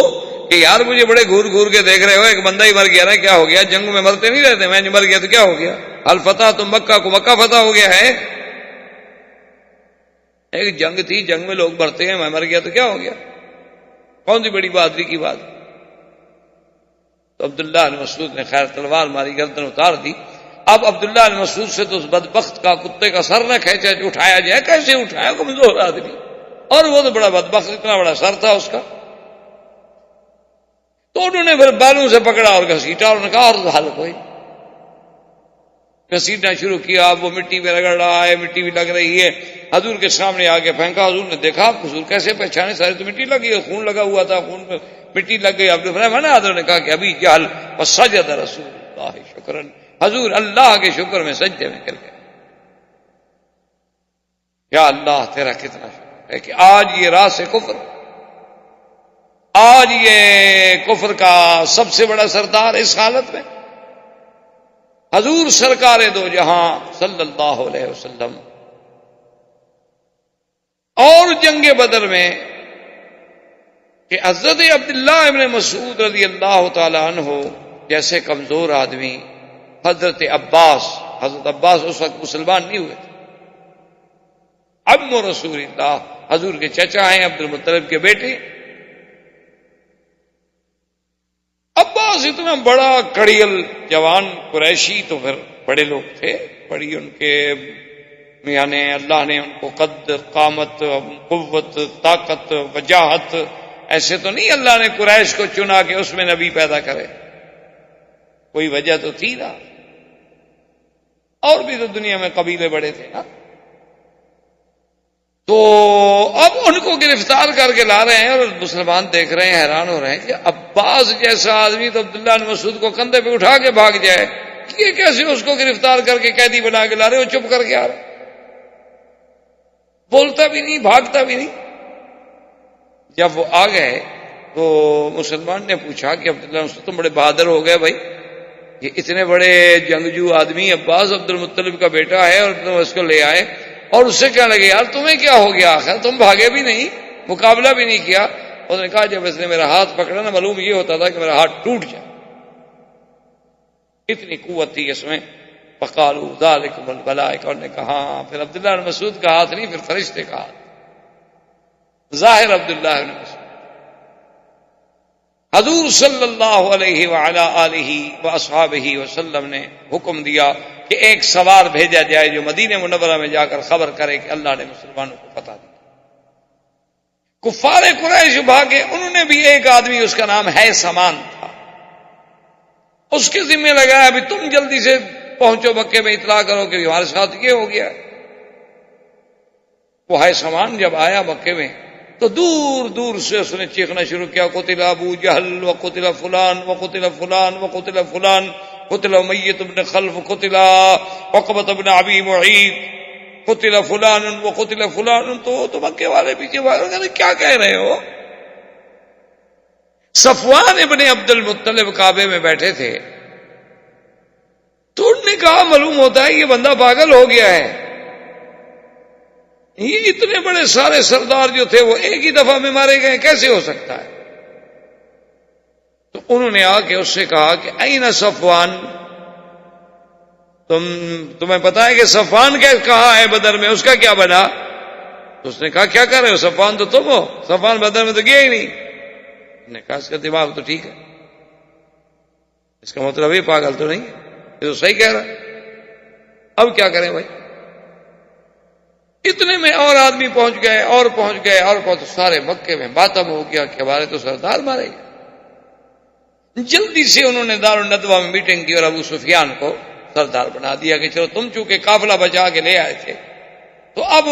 کہ یار مجھے بڑے گھور گھور کے دیکھ رہے ہو، ایک بندہ ہی مر گیا نا، کیا ہو گیا؟ جنگ میں مرتے نہیں رہتے، میں مر گیا تو کیا ہو گیا؟ حل فتح تم مکہ کو مکہ فتح ہو گیا ہے، ایک جنگ تھی، جنگ میں لوگ مرتے ہیں، میں مر گیا تو کیا ہو گیا؟ کون سی بڑی بہادری کی بات؟ تو عبداللہ بن مسعود نے خیر تلوار ماری، گردن اتار دی۔ اب عبداللہ بن مسعود سے تو اس بدبخت کا کتے کا سر نہ کھینچا اٹھایا جائے، کیسے اٹھایا؟ کمزور آدمی، اور وہ تو بڑا بدبخت، اتنا بڑا سر تھا اس کا۔ تو انہوں نے پھر بالوں سے پکڑا اور گھسیٹا، اور انہوں نے کہا اور حل کوئی، گھسیٹنا شروع کیا۔ اب وہ مٹی میں رگڑ رہا ہے، مٹی بھی لگ رہی ہے، حضور کے سامنے آ کے پھینکا۔ حضور نے دیکھا، حضور کیسے پہچانے؟ سارے تو مٹی لگی ہے، خون لگا ہوا تھا، خون میں مٹی لگ گئی۔ اب حضرت نے کہا کہ ابھی جہل وسجد رسول اللہ شکرن، حضور اللہ کے شکر میں سجدے میں کر گئے۔ یا اللہ تیرا کتنا شکر ہے کہ آج یہ راس کفر، آج یہ کفر کا سب سے بڑا سردار اس حالت میں، حضور سرکار دو جہاں صلی اللہ علیہ وسلم۔ اور جنگ بدر میں کہ حضرت عبداللہ ابن مسعود رضی اللہ تعالی عنہ جیسے کمزور آدمی، حضرت عباس اس وقت مسلمان نہیں ہوئے تھے، عم رسول اللہ، حضور کے چچا ہیں، عبد المطلب کے بیٹے۔ عباس اتنا بڑا کڑیل جوان قریشی، تو پھر بڑے لوگ تھے، بڑی ان کے یعنی اللہ نے ان کو قد، قامت، قوت، طاقت، وجاہت، ایسے تو نہیں اللہ نے قریش کو چنا کہ اس میں نبی پیدا کرے، کوئی وجہ تو تھی نا، اور بھی تو دنیا میں قبیلے بڑے تھے نا۔ تو اب ان کو گرفتار کر کے لا رہے ہیں، اور مسلمان دیکھ رہے ہیں، حیران ہو رہے ہیں کہ عباس جیسا آدمی تو عبداللہ بن مسعود کو کندھے پہ اٹھا کے بھاگ جائے، یہ کیسے اس کو گرفتار کر کے قیدی بنا کے لا رہے؟ وہ چپ کر کے آ رہے، بولتا بھی نہیں، بھاگتا بھی نہیں۔ جب وہ آ گئے تو مسلمان نے پوچھا کہ عبداللہ بن مسعود تم بڑے بہادر ہو گئے بھائی، یہ اتنے بڑے جنگجو آدمی عباس عبد المطلب کا بیٹا ہے، اور تم اس کو لے آئے، اور اس سے کہنے لگے یار تمہیں کیا ہو گیا؟ آخر تم بھاگے بھی نہیں، مقابلہ بھی نہیں کیا۔ اس نے کہا جب اس نے میرا ہاتھ پکڑا نا، معلوم یہ ہوتا تھا کہ میرا ہاتھ ٹوٹ جائے، اتنی قوت تھی اس میں۔ فقالوا ذالکم الملائکہ، انہوں نے کہا ہاں، پھر عبداللہ بن مسعود کا ہاتھ نہیں، پھر فرشتے کا ہاتھ، ظاہر عبداللہ بن مسعود۔ حضور صلی اللہ علیہ وعلا آلہ واصحابہ وسلم نے حکم دیا کہ ایک سوار بھیجا جائے جو مدینہ منورہ میں جا کر خبر کرے کہ اللہ نے مسلمانوں کو فتح دی۔ کفار قریش بھاگے، انہوں نے بھی ایک آدمی، اس کا نام ہے سامان تھا، اس کے ذمہ لگایا ابھی تم جلدی سے پہنچو مکے میں، اطلاع کرو کہ ہمارے ساتھ یہ ہو گیا۔ وہ ہے سامان جب آیا مکے میں تو دور دور سے اس نے چیخنا شروع کیا، قتل ابو جہل وقتل فلان وقتل فلان وقتل فلان، قتل امیۃ بن خلف، قتل عقبۃ بن ابی معیط، قتل فلان وقتل فلان۔ تو مکے والے پیچھے بھاگے، کیا کہہ رہے ہو؟ صفوان ابن عبد المطلب کعبے میں بیٹھے تھے، تو انہوں نے کہا معلوم ہوتا ہے یہ بندہ پاگل ہو گیا ہے، یہ اتنے بڑے سارے سردار جو تھے وہ ایک ہی دفعہ میں مارے گئے، کیسے ہو سکتا ہے؟ تو انہوں نے آ کے اس سے کہا کہ این صفوان، تمہیں پتا ہے کہ صفوان کہاں ہے بدر میں، اس کا کیا بنا؟ تو اس نے کہا کیا کر رہے ہو، صفوان تو تم ہو، صفوان بدر میں تو گیا ہی نہیں۔ نے کہا اس کا دماغ تو ٹھیک ہے، اس کا مطلب یہ پاگل تو نہیں ہے، یہ تو صحیح کہہ رہا ہے، اب کیا کریں بھائی؟ اتنے میں اور آدمی پہنچ گئے اور پہنچ گئے اور پہنچ، سارے مکے میں ماتم ہو گیا کہ ہمارے تو سردار مارے گئے۔ جلدی سے انہوں نے دارالندوہ میں میٹنگ کی اور ابو سفیان کو سردار بنا دیا کہ چلو تم چونکہ قافلہ بچا کے لے آئے تھے تو اب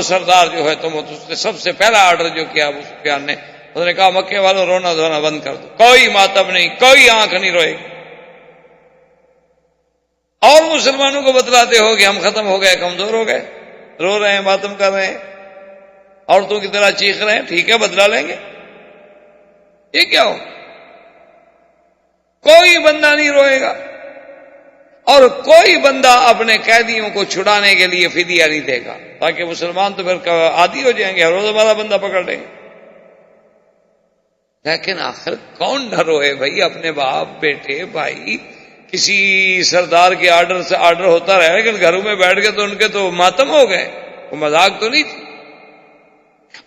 سردار جو ہے تم اس نے سب سے پہلا آرڈر جو کیا ابو سفیان نے، اس نے کہا مکے والوں رونا دھونا بند کر دو، کوئی ماتم نہیں، کوئی آنکھ نہیں روئے گی، اور مسلمانوں کو بتلاتے ہو کہ ہم ختم ہو گئے، کمزور ہو گئے، رو رہے ہیں، ماتم کر رہے ہیں، عورتوں کی طرح چیخ رہے ہیں، ٹھیک ہے بدلا لیں گے۔ یہ کیا ہو، کوئی بندہ نہیں روئے گا اور کوئی بندہ اپنے قیدیوں کو چھڑانے کے لیے فدیہ نہیں دے گا، تاکہ مسلمان تو پھر عادی ہو جائیں گے، ہر روز ہمارا بندہ پکڑ لیں گے۔ لیکن آخر کون نہ روئے بھائی، اپنے باپ بیٹے بھائی، کسی سردار کے آرڈر سے آرڈر ہوتا رہے، لیکن گھروں میں بیٹھ کے تو ان کے تو ماتم ہو گئے، وہ مذاق تو نہیں تھی۔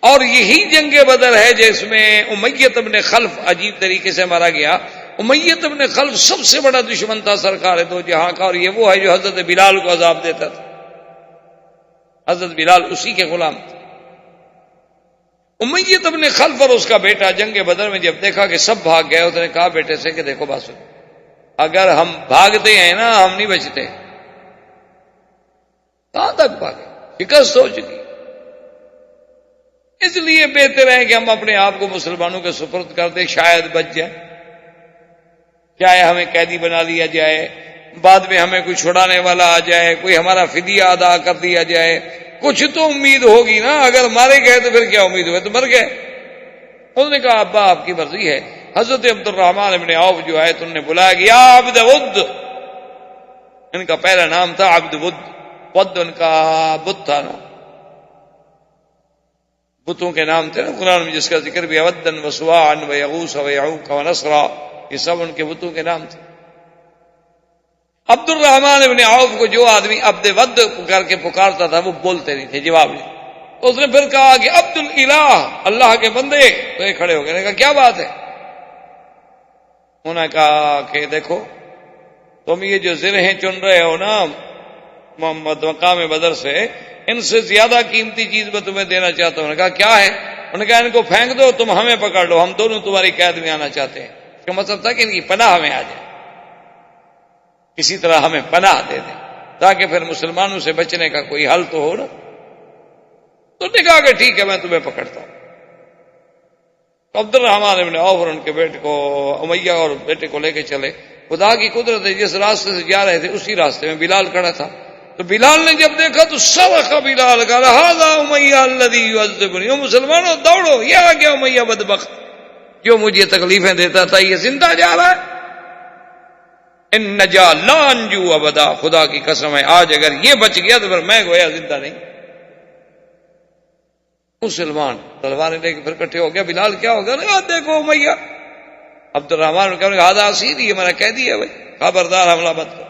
اور یہی جنگ بدر ہے جس میں امیہ بن خلف عجیب طریقے سے مارا گیا۔ امیہ بن خلف سب سے بڑا دشمن تھا سرکار دو جہاں کا، اور یہ وہ ہے جو حضرت بلال کو عذاب دیتا تھا، حضرت بلال اسی کے غلام تھے۔ امیہ بن خلف اور اس کا بیٹا جنگ بدر میں جب دیکھا کہ سب بھاگ گئے، اس نے کہا بیٹے سے کہ دیکھو بات سنو، اگر ہم بھاگتے ہیں نا ہم نہیں بچتے، کہاں تک بھاگے، شکست ہو چکی، اس لیے بہتر ہے کہ ہم اپنے آپ کو مسلمانوں کے سپرد کر دیں، شاید بچ جائے، چاہے ہمیں قیدی بنا لیا جائے، بعد میں ہمیں کوئی چھڑانے والا آ جائے، کوئی ہمارا فدیہ ادا کر دیا جائے، کچھ تو امید ہوگی نا، اگر مارے گئے تو پھر کیا امید ہوئے، تو مر گئے۔ انہوں نے کہا ابا آپ کی مرضی ہے۔ حضرت عبد الرحمن بن عوف جو ہے تو انہوں نے بلایا کہ یا عبد ود، ان کا پہلا نام تھا عبد ود، ود ان کا بت تھا نا، بتوں کے نام تھے نا قرآن میں جس کا ذکر بھی، ودن وسواعا ویغوث ویعوق ونسرا، یہ سب ان کے بتوں کے نام تھے۔ عبد الرحمن بن عوف کو جو آدمی عبد ود کر کے پکارتا تھا وہ بولتے نہیں تھے، جواب نہیں۔ اس نے پھر کہا کہ عبد الالہ، اللہ کے بندے، تو یہ کھڑے ہو گئے، نے کہا کیا بات ہے؟ انہوں نے کہا کہ دیکھو تم یہ جو زرہیں چن رہے ہو نا محمد مقام بدر سے، ان سے زیادہ قیمتی چیز میں تمہیں دینا چاہتا ہوں۔ نے کہا کیا ہے؟ انہوں نے کہا ان کو پھینک دو، تم ہمیں پکڑ لو، ہم دونوں تمہاری قید میں آنا چاہتے ہیں۔ اس کا مطلب تھا کہ ان کی پناہ ہمیں آ جائے، کسی طرح ہمیں پناہ دے دیں تاکہ پھر مسلمانوں سے بچنے کا کوئی حل تو ہو نا۔ تو نے کہا کہ ٹھیک ہے میں تمہیں پکڑتا ہوں۔ عبد الرحمن بن عوف اور ان کے بیٹے کو امیہ اور بیٹے کو لے کے چلے۔ خدا کی قدرت ہے جس راستے سے جا رہے تھے اسی راستے میں بلال کھڑا تھا، تو بلال نے جب دیکھا تو صرخ بلال، قال ھذا امیہ الذی یعذبنی، او مسلمانوں دوڑو، یہ آ گیا امیہ بدبخت جو مجھے تکلیفیں دیتا تھا، یہ زندہ جا رہا ہے۔ ان نجا لا انجو ابدا، خدا کی قسم ہے آج اگر یہ بچ گیا تو پھر میں گویا زندہ نہیں۔ مسلمان تلواریں لے کے پھر کٹھے ہو گیا۔ بلال کیا ہو گیا؟ دیکھو امیہ۔ عبد الرحمن نے کہا ہذا اسیر، یہ ہمارا قیدی ہے بھائی، خبردار حملہ مت کرو۔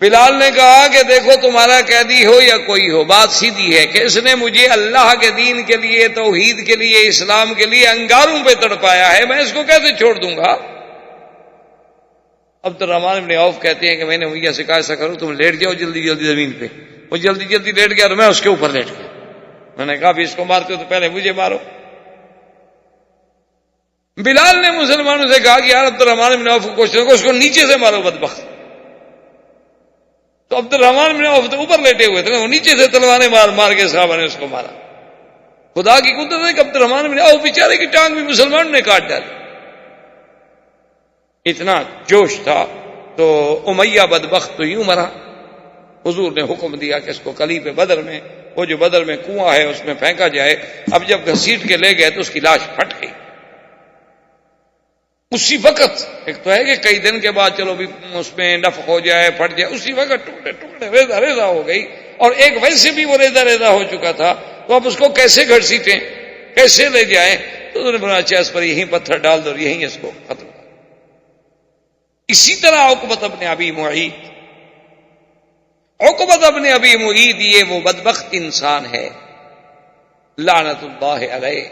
بلال نے کہا کہ دیکھو تمہارا قیدی ہو یا کوئی ہو، بات سیدھی ہے کہ اس نے مجھے اللہ کے دین کے لیے، توحید کے لیے، اسلام کے لیے انگاروں پہ تڑپایا ہے، میں اس کو کیسے چھوڑ دوں گا؟ عبد الرحمن بن عوف کہتے ہیں کہ میں نے امیہ سے کہا ایسا کرو تم لیٹ جاؤ جلدی جلدی زمین پہ۔ وہ جلدی جلدی لیٹ گیا اور میں اس کے اوپر لیٹ گیا۔ میں نے کہا بھی اس کو مارتے ہو تو پہلے مجھے مارو۔ بلال نے مسلمانوں سے کہا کہ یار عبد الرحمن بن عوف کو کوشش کرو، اس کو نیچے سے مارو بدبخت۔ تو عبد الرحمن بن عوف تو اوپر لیٹے ہوئے تھے، وہ نیچے سے تلواریں مار مار کے صحابہ نے اس کو مارا۔ خدا کی قدرت ہے کہ عبد الرحمن بن عوف بیچارے کی ٹانگ بھی مسلمانوں نے کاٹ ڈالی، اتنا جوش تھا۔ تو امیہ بدبخت تو یوں مرا۔ حضور نے حکم دیا کہ اس کو قلیب بدر میں، وہ جو بدر میں کنواں ہے اس میں پھینکا جائے۔ اب جب گھسیٹ کے لے گئے تو اس کی لاش پھٹ گئی اسی وقت۔ ایک تو ہے کہ کئی دن کے بعد چلو بھی اس میں نفخ ہو جائے، پھٹ جائے، اسی وقت ٹکڑے ٹکڑے ریزہ ریزہ ہو گئی، اور ایک ویسے بھی وہ ریزہ ریزہ ہو چکا تھا، تو اب اس کو کیسے گھسیٹیں، کیسے لے جائیں؟ تو انہوں نے بولا اچھا اس پر یہیں پتھر ڈال دو اور یہیں اس کو ختم کر۔ اسی طرح عقبہ بن ابی معیط، عقبہ بن ابی معیط یہ وہ بدبخت انسان ہے لعنت اللہ علیہ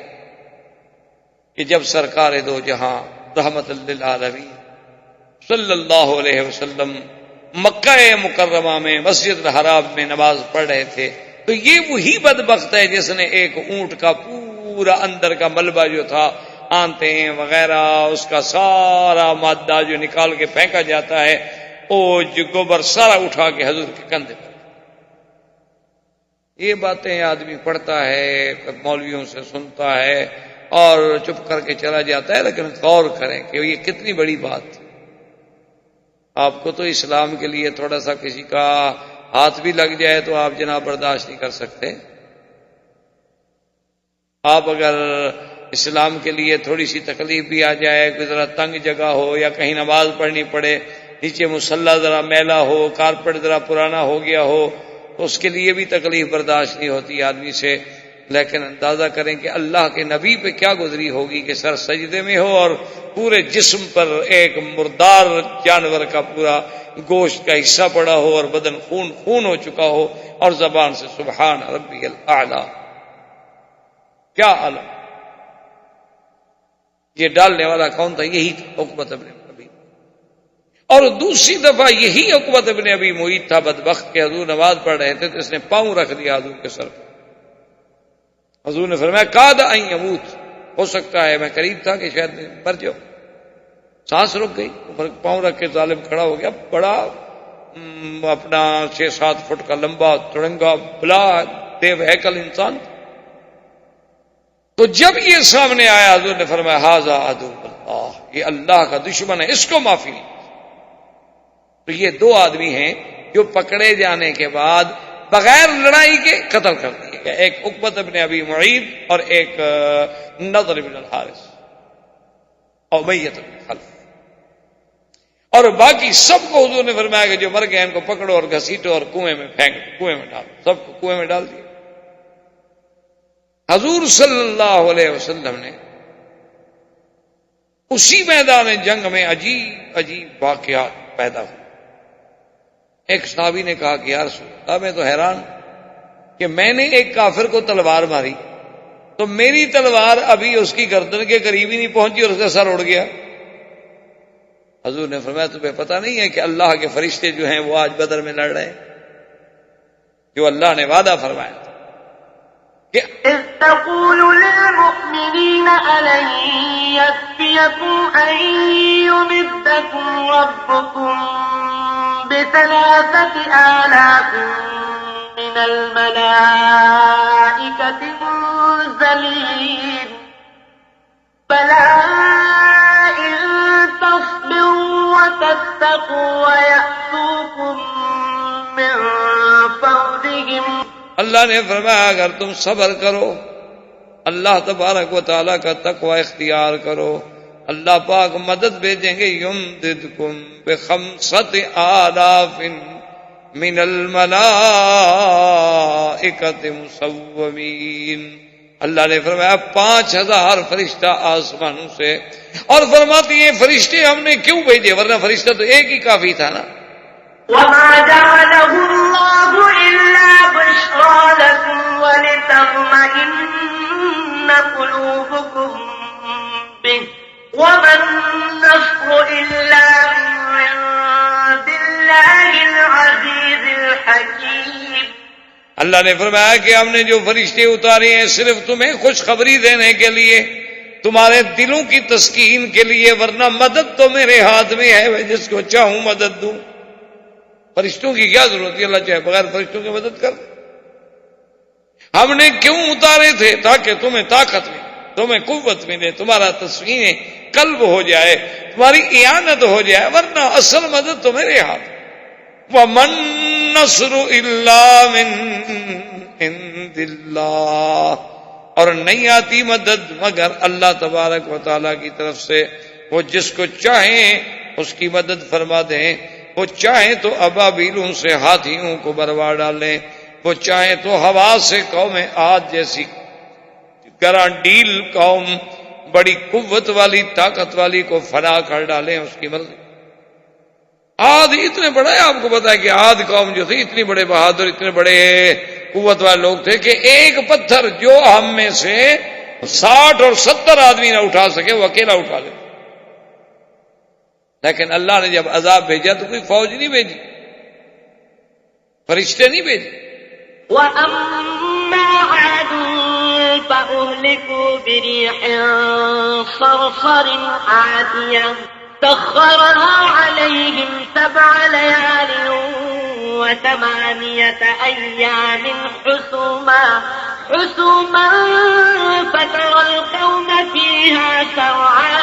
کہ جب سرکار دو جہاں رحمت للعالمین صلی اللہ علیہ وسلم مکہ مکرمہ میں مسجد الحرام میں نماز پڑھ رہے تھے، تو یہ وہی بدبخت ہے جس نے ایک اونٹ کا پورا اندر کا ملبہ جو تھا، آنتیں وغیرہ، اس کا سارا مادہ جو نکال کے پھینکا جاتا ہے، وہ جو گوبر سارا اٹھا کے حضور کے کندھے پر۔ یہ باتیں آدمی پڑھتا ہے، مولویوں سے سنتا ہے اور چپ کر کے چلا جاتا ہے، لیکن غور کریں کہ یہ کتنی بڑی بات۔ آپ کو تو اسلام کے لیے تھوڑا سا کسی کا ہاتھ بھی لگ جائے تو آپ جناب برداشت نہیں کر سکتے۔ آپ اگر اسلام کے لیے تھوڑی سی تکلیف بھی آ جائے، کوئی ذرا تنگ جگہ ہو یا کہیں نماز پڑھنی پڑے، نیچے مصلی ذرا میلا ہو، کارپیٹ ذرا پرانا ہو گیا ہو، تو اس کے لیے بھی تکلیف برداشت نہیں ہوتی آدمی سے۔ لیکن اندازہ کریں کہ اللہ کے نبی پہ کیا گزری ہوگی کہ سر سجدے میں ہو اور پورے جسم پر ایک مردار جانور کا پورا گوشت کا حصہ پڑا ہو اور بدن خون خون ہو چکا ہو اور زبان سے سبحان ربی الاعلی، کیا عالم۔ یہ ڈالنے والا کون تھا؟ یہی عقبۃ بن ابی، اور دوسری دفعہ یہی عقبۃ بن ابی معیط تھا بدبخت کہ حضور نماز پڑھ رہے تھے تو اس نے پاؤں رکھ دیا حضور کے سر پر۔ حضور نے فرمایا کاد ان یموت، ہو سکتا ہے میں قریب تھا کہ شاید مر جاؤ۔ سانس رک گئی، اوپر پاؤں رکھ کے ظالم کھڑا ہو گیا، بڑا اپنا 6-7 فٹ کا لمبا تڑنگا بلا دیو ہیکل انسان۔ تو جب یہ سامنے آیا حضور نے فرمایا ھذا عدو اللہ، یہ اللہ کا دشمن ہے، اس کو معافی نہیں۔ تو یہ دو آدمی ہیں جو پکڑے جانے کے بعد بغیر لڑائی کے قتل کر دیے گئے، ایک عقبۃ بن ابی معیط اور ایک نضر بن الحارث اور امیہ بن خلف، اور باقی سب کو حضور نے فرمایا کہ جو مر گئے ان کو پکڑو اور گھسیٹو اور کنویں میں پھینک دو، کنویں میں ڈالو، سب کو کنویں میں ڈال دیا۔ حضور صلی اللہ علیہ وسلم نے اسی میدان جنگ میں عجیب عجیب واقعات پیدا ہوئے۔ ایک صحابی نے کہا کہ یا رسول اللہ میں تو حیران کہ میں نے ایک کافر کو تلوار ماری تو میری تلوار ابھی اس کی گردن کے قریب ہی نہیں پہنچی اور اس کا سر اڑ گیا۔ حضور نے فرمایا تمہیں پتہ نہیں ہے کہ اللہ کے فرشتے جو ہیں وہ آج بدر میں لڑ رہے ہیں، جو اللہ نے وعدہ فرمایا تھا کہ إذ تقول للمؤمنين ألن يكفيكم أن يمدكم ربكم ب3,000 من الملائكة منزلين بلى إن تصبروا وتتقوا ويأتوكم من فورهم۔ اللہ نے فرمایا اگر تم صبر کرو، اللہ تبارک و تعالیٰ کا تقوی اختیار کرو، اللہ پاک مدد بھیجیں گے، یمددکم ب5,000 من الملائکۃ مسومین۔ اللہ نے فرمایا 5,000 فرشتہ آسمانوں سے، اور فرماتی ہیں فرشتے ہم نے کیوں بھیجے، ورنہ فرشتہ تو ایک ہی کافی تھا نا۔ وما جعله الله إلا بشرى لكم ولتطمئن قلوبكم به وما النصر إلا من عند الله العزيز الحكيم۔ اللہ نے فرمایا کہ ہم نے جو فرشتے اتارے ہیں صرف تمہیں خوشخبری دینے کے لیے، تمہارے دلوں کی تسکین کے لیے، ورنہ مدد تو میرے ہاتھ میں ہے، میں جس کو چاہوں مدد دوں۔ فرشتوں کی کیا ضرورت ہے، اللہ چاہے بغیر فرشتوں کی مدد کر۔ ہم نے کیوں اتارے تھے؟ تاکہ تمہیں طاقت ملے، تمہیں قوت ملے، تمہارا تسکین قلب ہو جائے، تمہاری اعانت ہو جائے، ورنہ اصل مدد تو میرے ہاتھ۔ وَمَن نَّصْرُ إِلَّا مِن عِندِ اللَّهِ، اور نہیں آتی مدد مگر اللہ تبارک و تعالیٰ کی طرف سے، وہ جس کو چاہیں اس کی مدد فرما دیں، وہ چاہیں تو ابابیلوں سے ہاتھیوں کو بروا ڈالیں، وہ چاہیں تو ہوا سے قوم عاد جیسی گرانڈیل قوم بڑی قوت والی طاقت والی کو فنا کر ڈالیں، اس کی مرضی۔ عاد اتنے بڑے، آپ کو پتا ہے کہ عاد قوم جو تھی اتنی بڑے بہادر، اتنے بڑے قوت والے لوگ تھے کہ ایک پتھر جو ہم میں سے 60 اور 70 آدمی نہ اٹھا سکے وہ اکیلا اٹھا لے۔ لیکن اللہ نے جب عذاب بھیجا تو کوئی فوج نہیں بھیجی، فرشتے نہیں بھیجے۔ وَأَمَّا عَادٌ فَأُهْلِكُوا بِرِيحٍ صَرْصَرٍ عَاتِيَةٍ سَخَّرَهَا عَلَيْهِمْ 7 لَيَالٍ وثمانية أيام حسوما فترى القوم فيها سرعى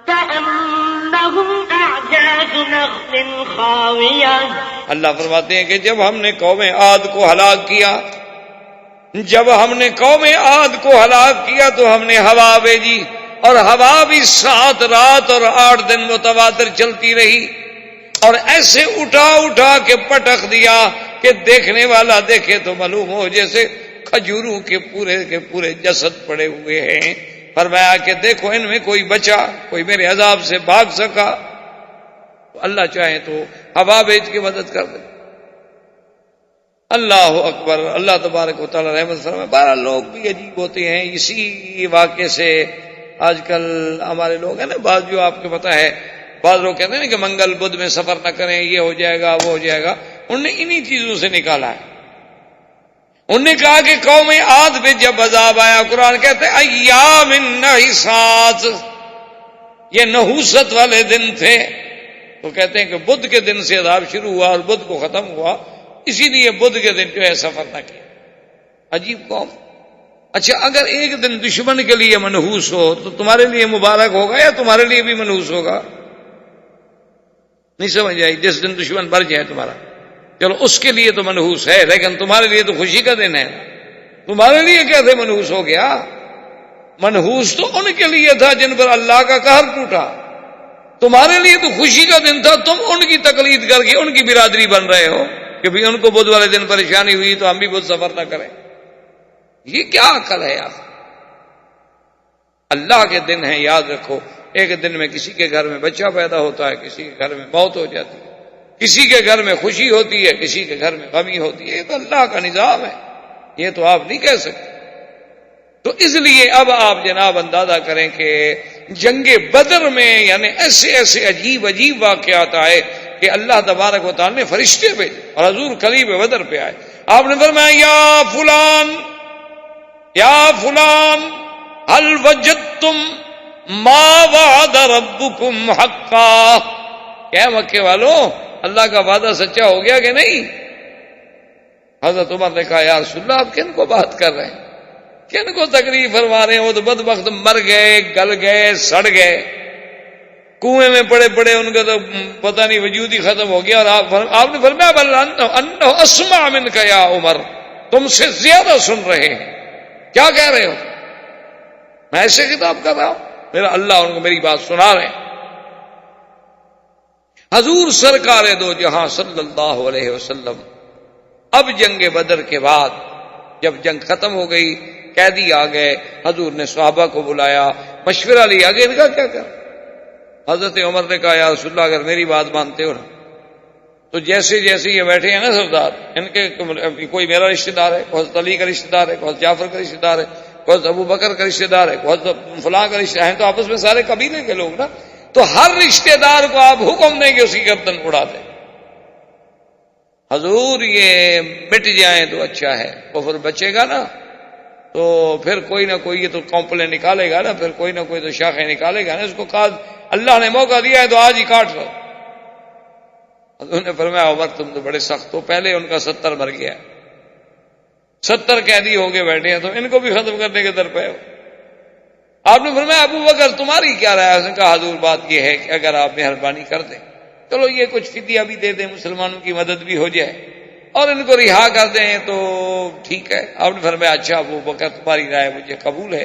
كأنهم أعجاز نخل خاوية. اللہ فرماتے ہیں کہ جب ہم نے قوم عاد کو ہلاک کیا، تو ہم نے ہوا بھیجی، اور ہوا بھی 7 رات اور 8 دن متواتر چلتی رہی، اور ایسے اٹھا کے پٹخ دیا کہ دیکھنے والا دیکھے تو معلوم ہو جیسے کھجوروں کے پورے جسد پڑے ہوئے ہیں. فرمایا کہ دیکھو ان میں کوئی بچا، کوئی میرے عذاب سے بھاگ سکا. اللہ چاہے تو ہوا بھیج کے مدد کر دے. اللہ اکبر. اللہ تبارک و تعالی رحمت فرمائے. 12 لوگ بھی عجیب ہوتے ہیں اسی واقعے سے. آج کل ہمارے لوگ ہیں نا، بعض جو آپ کو پتا ہے، بعض لوگ کہتے ہیں نا کہ منگل بدھ میں سفر نہ کریں، یہ ہو جائے گا وہ ہو جائے گا. انہوں نے انہی چیزوں سے نکالا ہے. انہوں نے کہا کہ قوم عاد پہ جب عذاب آیا، قرآن کہتے ہیں ایام نحسات، یہ نحوست والے دن تھے. تو کہتے ہیں کہ بدھ کے دن سے عذاب شروع ہوا اور بدھ کو ختم ہوا، اسی لیے بدھ کے دن جو ہے سفر نہ کیا. عجیب قوم. اچھا اگر ایک دن دشمن کے لیے منحوس ہو تو تمہارے لیے مبارک ہوگا یا تمہارے لیے بھی منحوس ہوگا؟ نہیں سمجھ آئی. جس دن دشمن بر جائے تمہارا، چلو اس کے لیے تو منحوس ہے، لیکن تمہارے لیے تو خوشی کا دن ہے. تمہارے لیے کیسے منحوس ہو گیا؟ منحوس تو ان کے لیے تھا جن پر اللہ کا قہر ٹوٹا. تمہارے لیے تو خوشی کا دن تھا. تم ان کی تقلید کر کے ان کی برادری بن رہے ہو کہ بھی ان کو بدھ والے دن پریشانی ہوئی تو ہم بھی بدھ سفر نہ کریں. یہ کیا عقل ہے یار؟ اللہ کے دن ہیں، یاد رکھو. ایک دن میں کسی کے گھر میں بچہ پیدا ہوتا ہے، کسی کے گھر میں موت ہو جاتی ہے، کسی کے گھر میں خوشی ہوتی ہے، کسی کے گھر میں غمی ہوتی ہے. یہ تو اللہ کا نظام ہے، یہ تو آپ نہیں کہہ سکتے. تو اس لیے اب آپ جناب اندازہ کریں کہ جنگ بدر میں یعنی ایسے عجیب واقعات آئے کہ اللہ تبارک و تعالی نے فرشتے بھیجے اور حضور قریب بدر پہ آئے. آپ نے فرمایا یا فلان هل وجدتم ما وعد ربكم حقا. کیا مکے والوں، اللہ کا وعدہ سچا ہو گیا کہ نہیں؟ حضرت عمر نے کہا یا رسول اللہ آپ کن کو بات کر رہے ہیں، کن کو تکلیف فرما رہے ہیں؟ وہ تو بدبخت مر گئے، گل گئے، سڑ گئے، کنویں میں پڑے ان کا تو پتہ نہیں وجود ہی ختم ہو گیا. اور آپ نے فرمایا بل انہ اسمع منک یا عمر، تم سے زیادہ سن رہے ہیں. کیا کہہ رہے ہو؟ میں ایسے خطاب کر رہا ہوں، میرا اللہ ان کو میری بات سنا رہے ہیں. حضور سرکار دو جہاں صلی اللہ علیہ وسلم اب جنگ بدر کے بعد جب جنگ ختم ہو گئی، قیدی آ گئے، حضور نے صحابہ کو بلایا، مشورہ لیا کہ ان کا کیا کر. حضرت عمر نے کہا یا رسول اللہ اگر میری بات مانتے ہو نا تو جیسے یہ بیٹھے ہیں نا سردار، ان کے کوئی میرا رشتہ دار ہے، کوئی حضرت علی کا رشتہ دار ہے، کوئی حضرت جعفر کا رشتہ دار ہے، کوئی حضرت ابو بکر کا رشتہ دار ہے، کوئی حضرت فلاں کا رشتہ ہے، تو آپس میں سارے قبیلے کے لوگ نا، تو ہر رشتہ دار کو آپ حکم دیں کہ اس کی گردن اڑا دیں. حضور یہ مٹ جائیں تو اچھا ہے، کفر بچے گا نا تو پھر کوئی نہ کوئی یہ تو کمپلے نکالے گا نا، پھر کوئی نہ کوئی تو شاخیں نکالے گا نا. اس کو کہا اللہ نے موقع دیا ہے تو آج ہی کاٹ لو. حضور نے فرمایا عمر تم تو بڑے سخت ہو، پہلے ان کا 70 مر گیا، 70 قیدی ہو کے بیٹھے ہیں، تو ان کو بھی ختم کرنے کے در پہ ہو. آپ نے فرمایا ابو بکر تمہاری کیا رائے؟ اس نے کہا حضور بات یہ ہے کہ اگر آپ مہربانی کر دیں، چلو یہ کچھ فدیہ بھی دے دیں، مسلمانوں کی مدد بھی ہو جائے، اور ان کو رہا کر دیں تو ٹھیک ہے. آپ نے فرمایا اچھا ابو بکر تمہاری رائے مجھے قبول ہے.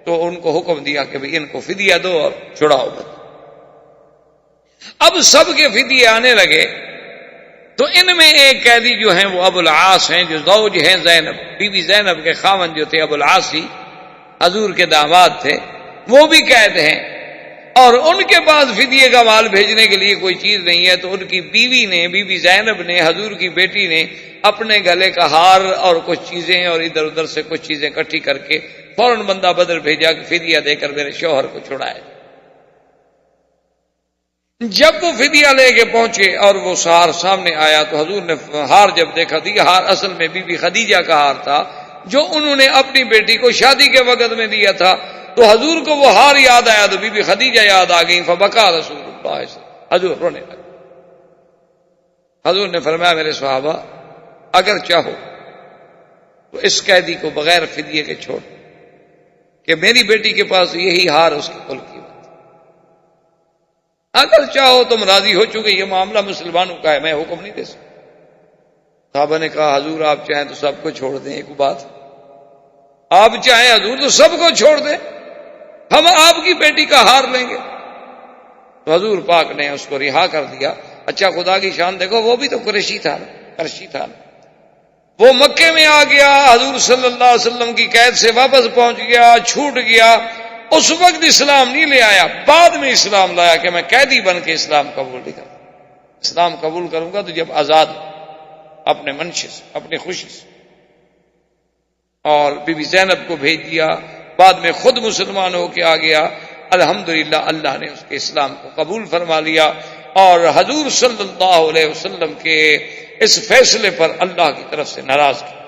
تو ان کو حکم دیا کہ بھئی ان کو فدیہ دو اور چھڑاؤ. اب سب کے فدیے آنے لگے تو ان میں ایک قیدی جو ہیں وہ ابو العاص ہیں، جو زوج ہیں زینب، بی بی زینب کے خاوند جو تھے ابو العاص ہی حضور کے داماد تھے، وہ بھی قید ہیں. اور ان کے پاس فدیے کا مال بھیجنے کے لیے کوئی چیز نہیں ہے، تو ان کی بیوی نے، بی بی زینب نے، حضور کی بیٹی نے اپنے گلے کا ہار اور کچھ چیزیں اور ادھر ادھر سے کچھ چیزیں اکٹھی کر کے فوراً بندہ بدر بھیجا کہ فدیہ دے کر میرے شوہر کو چھڑائے. جب وہ فدیہ لے کے پہنچے اور وہ ہار سامنے آیا تو حضور نے ہار جب دیکھا تو یہ ہار اصل میں بی بی خدیجہ کا ہار تھا جو انہوں نے اپنی بیٹی کو شادی کے وقت میں دیا تھا. تو حضور کو وہ ہار یاد آیا تو بی بی خدیجہ یاد آ گئی. فبکا رسول اللہ، حضور رونے لگے. حضور نے فرمایا میرے صحابہ اگر چاہو تو اس قیدی کو بغیر فدیے کے چھوڑ، کہ میری بیٹی کے پاس یہی ہار اس کی کل قیمت، اگر چاہو تم راضی ہو، چونکہ یہ معاملہ مسلمانوں کا ہے، میں حکم نہیں دے سکتا۔ صحابہ نے کہا حضور آپ چاہیں تو سب کو چھوڑ دیں، ایک بات آپ چاہیں حضور تو سب کو چھوڑ دیں، ہم آپ کی بیٹی کا ہار لیں گے۔ تو حضور پاک نے اس کو رہا کر دیا۔ اچھا خدا کی شان دیکھو، وہ بھی تو قریشی تھا نا، وہ مکے میں آ گیا، حضور صلی اللہ علیہ وسلم کی قید سے واپس پہنچ گیا، چھوٹ گیا، اس وقت اسلام نہیں لے آیا، بعد میں اسلام لایا کہ میں قیدی بن کے اسلام قبول نہیں کروں، اسلام قبول کروں گا تو جب آزاد اپنے منشے سے، اپنی خوشی سے۔ اور بی بی زینب کو بھیج دیا، بعد میں خود مسلمان ہو کے آ گیا، الحمدللہ اللہ نے اس کے اسلام کو قبول فرما لیا۔ اور حضور صلی اللہ علیہ وسلم کے اس فیصلے پر اللہ کی طرف سے ناراض کیا،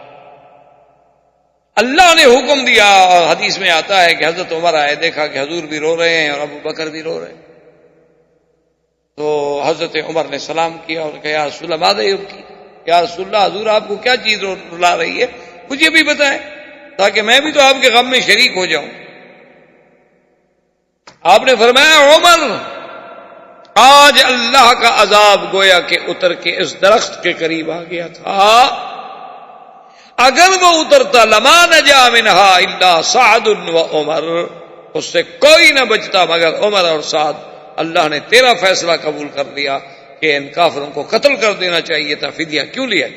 اللہ نے حکم دیا۔ اور حدیث میں آتا ہے کہ حضرت عمر آئے، دیکھا کہ حضور بھی رو رہے ہیں اور ابو بکر بھی رو رہے ہیں، تو حضرت عمر نے سلام کیا اور کہا یا رسول اللہ ماذا یبکی، یا رسول اللہ حضور آپ کو کیا چیز رلا رہی ہے، مجھے بھی بتائیں تاکہ میں بھی تو آپ کے غم میں شریک ہو جاؤں۔ آپ نے فرمایا عمر آج اللہ کا عذاب گویا کہ اتر کے اس درخت کے قریب آ گیا تھا، اگر وہ اترتا لما نجا منہا الا سعد و عمر، اس سے کوئی نہ بچتا مگر عمر اور سعد۔ اللہ نے تیرا فیصلہ قبول کر لیا کہ ان کافروں کو قتل کر دینا چاہیے تھا، فدیہ کیوں لیا؟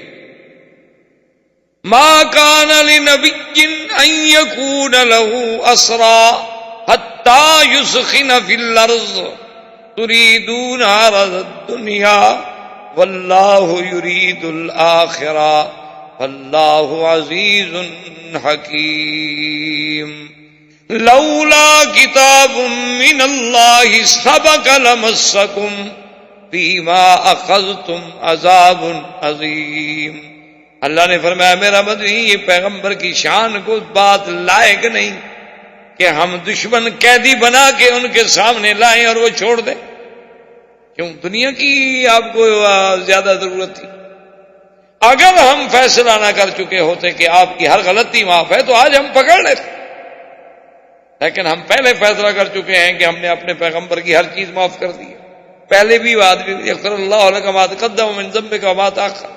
ما کان لنبی ان یکون له اسرا حتی یسخن فی الارض تریدون عرض الدنیا واللہ یرید الآخرہ واللہ عزیز حکیم۔ لولا کتاب من اللہ سبق لمسکم فیما اخذتم عذاب عظیم۔ اللہ نے فرمایا میرا مدنی یہ پیغمبر کی شان کو بات لائق نہیں کہ ہم دشمن قیدی بنا کے ان کے سامنے لائیں اور وہ چھوڑ دیں، کیوں دنیا کی آپ کو زیادہ ضرورت تھی؟ اگر ہم فیصلہ نہ کر چکے ہوتے کہ آپ کی ہر غلطی معاف ہے تو آج ہم پکڑ لیتے، لیکن ہم پہلے فیصلہ کر چکے ہیں کہ ہم نے اپنے پیغمبر کی ہر چیز معاف کر دی ہے۔ پہلے بھی آدمی یغفر اللہ لک ما تقدم من ذنبک وما تأخر۔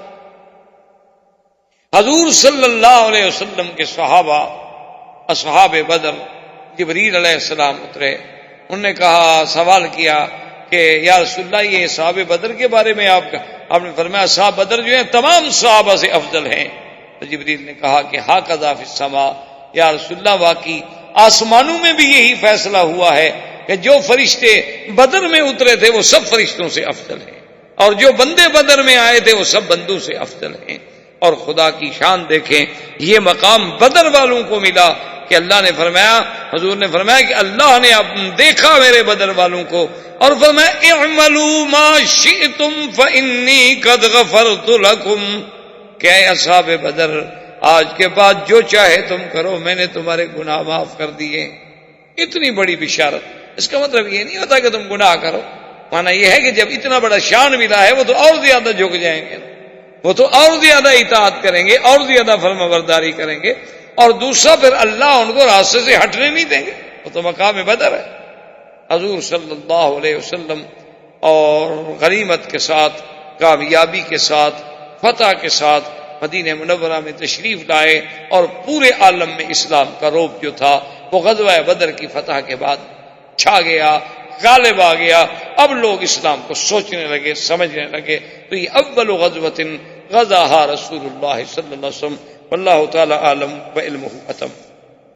حضور صلی اللہ علیہ وسلم کے صحابہ اصحاب بدر، جبریل علیہ السلام اترے، انہوں نے کہا، سوال کیا کہ یا رسول اللہ یہ صحاب بدر کے بارے میں آپ نے فرمایا صحاب بدر جو ہیں تمام صحابہ سے افضل ہیں۔ تو جبریل نے کہا کہ ھاکذا فی السماء، یا رسول اللہ واقعی آسمانوں میں بھی یہی فیصلہ ہوا ہے کہ جو فرشتے بدر میں اترے تھے وہ سب فرشتوں سے افضل ہیں، اور جو بندے بدر میں آئے تھے وہ سب بندوں سے افضل ہیں۔ اور خدا کی شان دیکھیں، یہ مقام بدر والوں کو ملا کہ اللہ نے فرمایا، حضور نے فرمایا کہ اللہ نے دیکھا میرے بدر والوں کو اور فرمایا اعملوا ما شئتم فانی قد غفرت لکم، کہ اے اصحاب بدر آج کے بعد جو چاہے تم کرو، میں نے تمہارے گناہ معاف کر دیے۔ اتنی بڑی بشارت، اس کا مطلب یہ نہیں ہوتا کہ تم گناہ کرو، معنی یہ ہے کہ جب اتنا بڑا شان ملا ہے وہ تو اور زیادہ جھک جائیں گے، وہ تو اور زیادہ اطاعت کریں گے، اور زیادہ فرما برداری کریں گے، اور دوسرا پھر اللہ ان کو راستے سے ہٹنے نہیں دیں گے، وہ تو مقام بدر ہے۔ حضور صلی اللہ علیہ وسلم اور غنیمت کے ساتھ، کامیابی کے ساتھ، فتح کے ساتھ مدینہ منورہ میں تشریف لائے، اور پورے عالم میں اسلام کا رعب جو تھا وہ غزوہ بدر کی فتح کے بعد چھا گیا، غالب آ گیا۔ اب لوگ اسلام کو سوچنے لگے، سمجھنے لگے۔ تو یہ اول غزوۃ غزاها رسول اللہ صلی اللہ علیہ وسلم، واللہ تعالی عالم وعلمہ ختم۔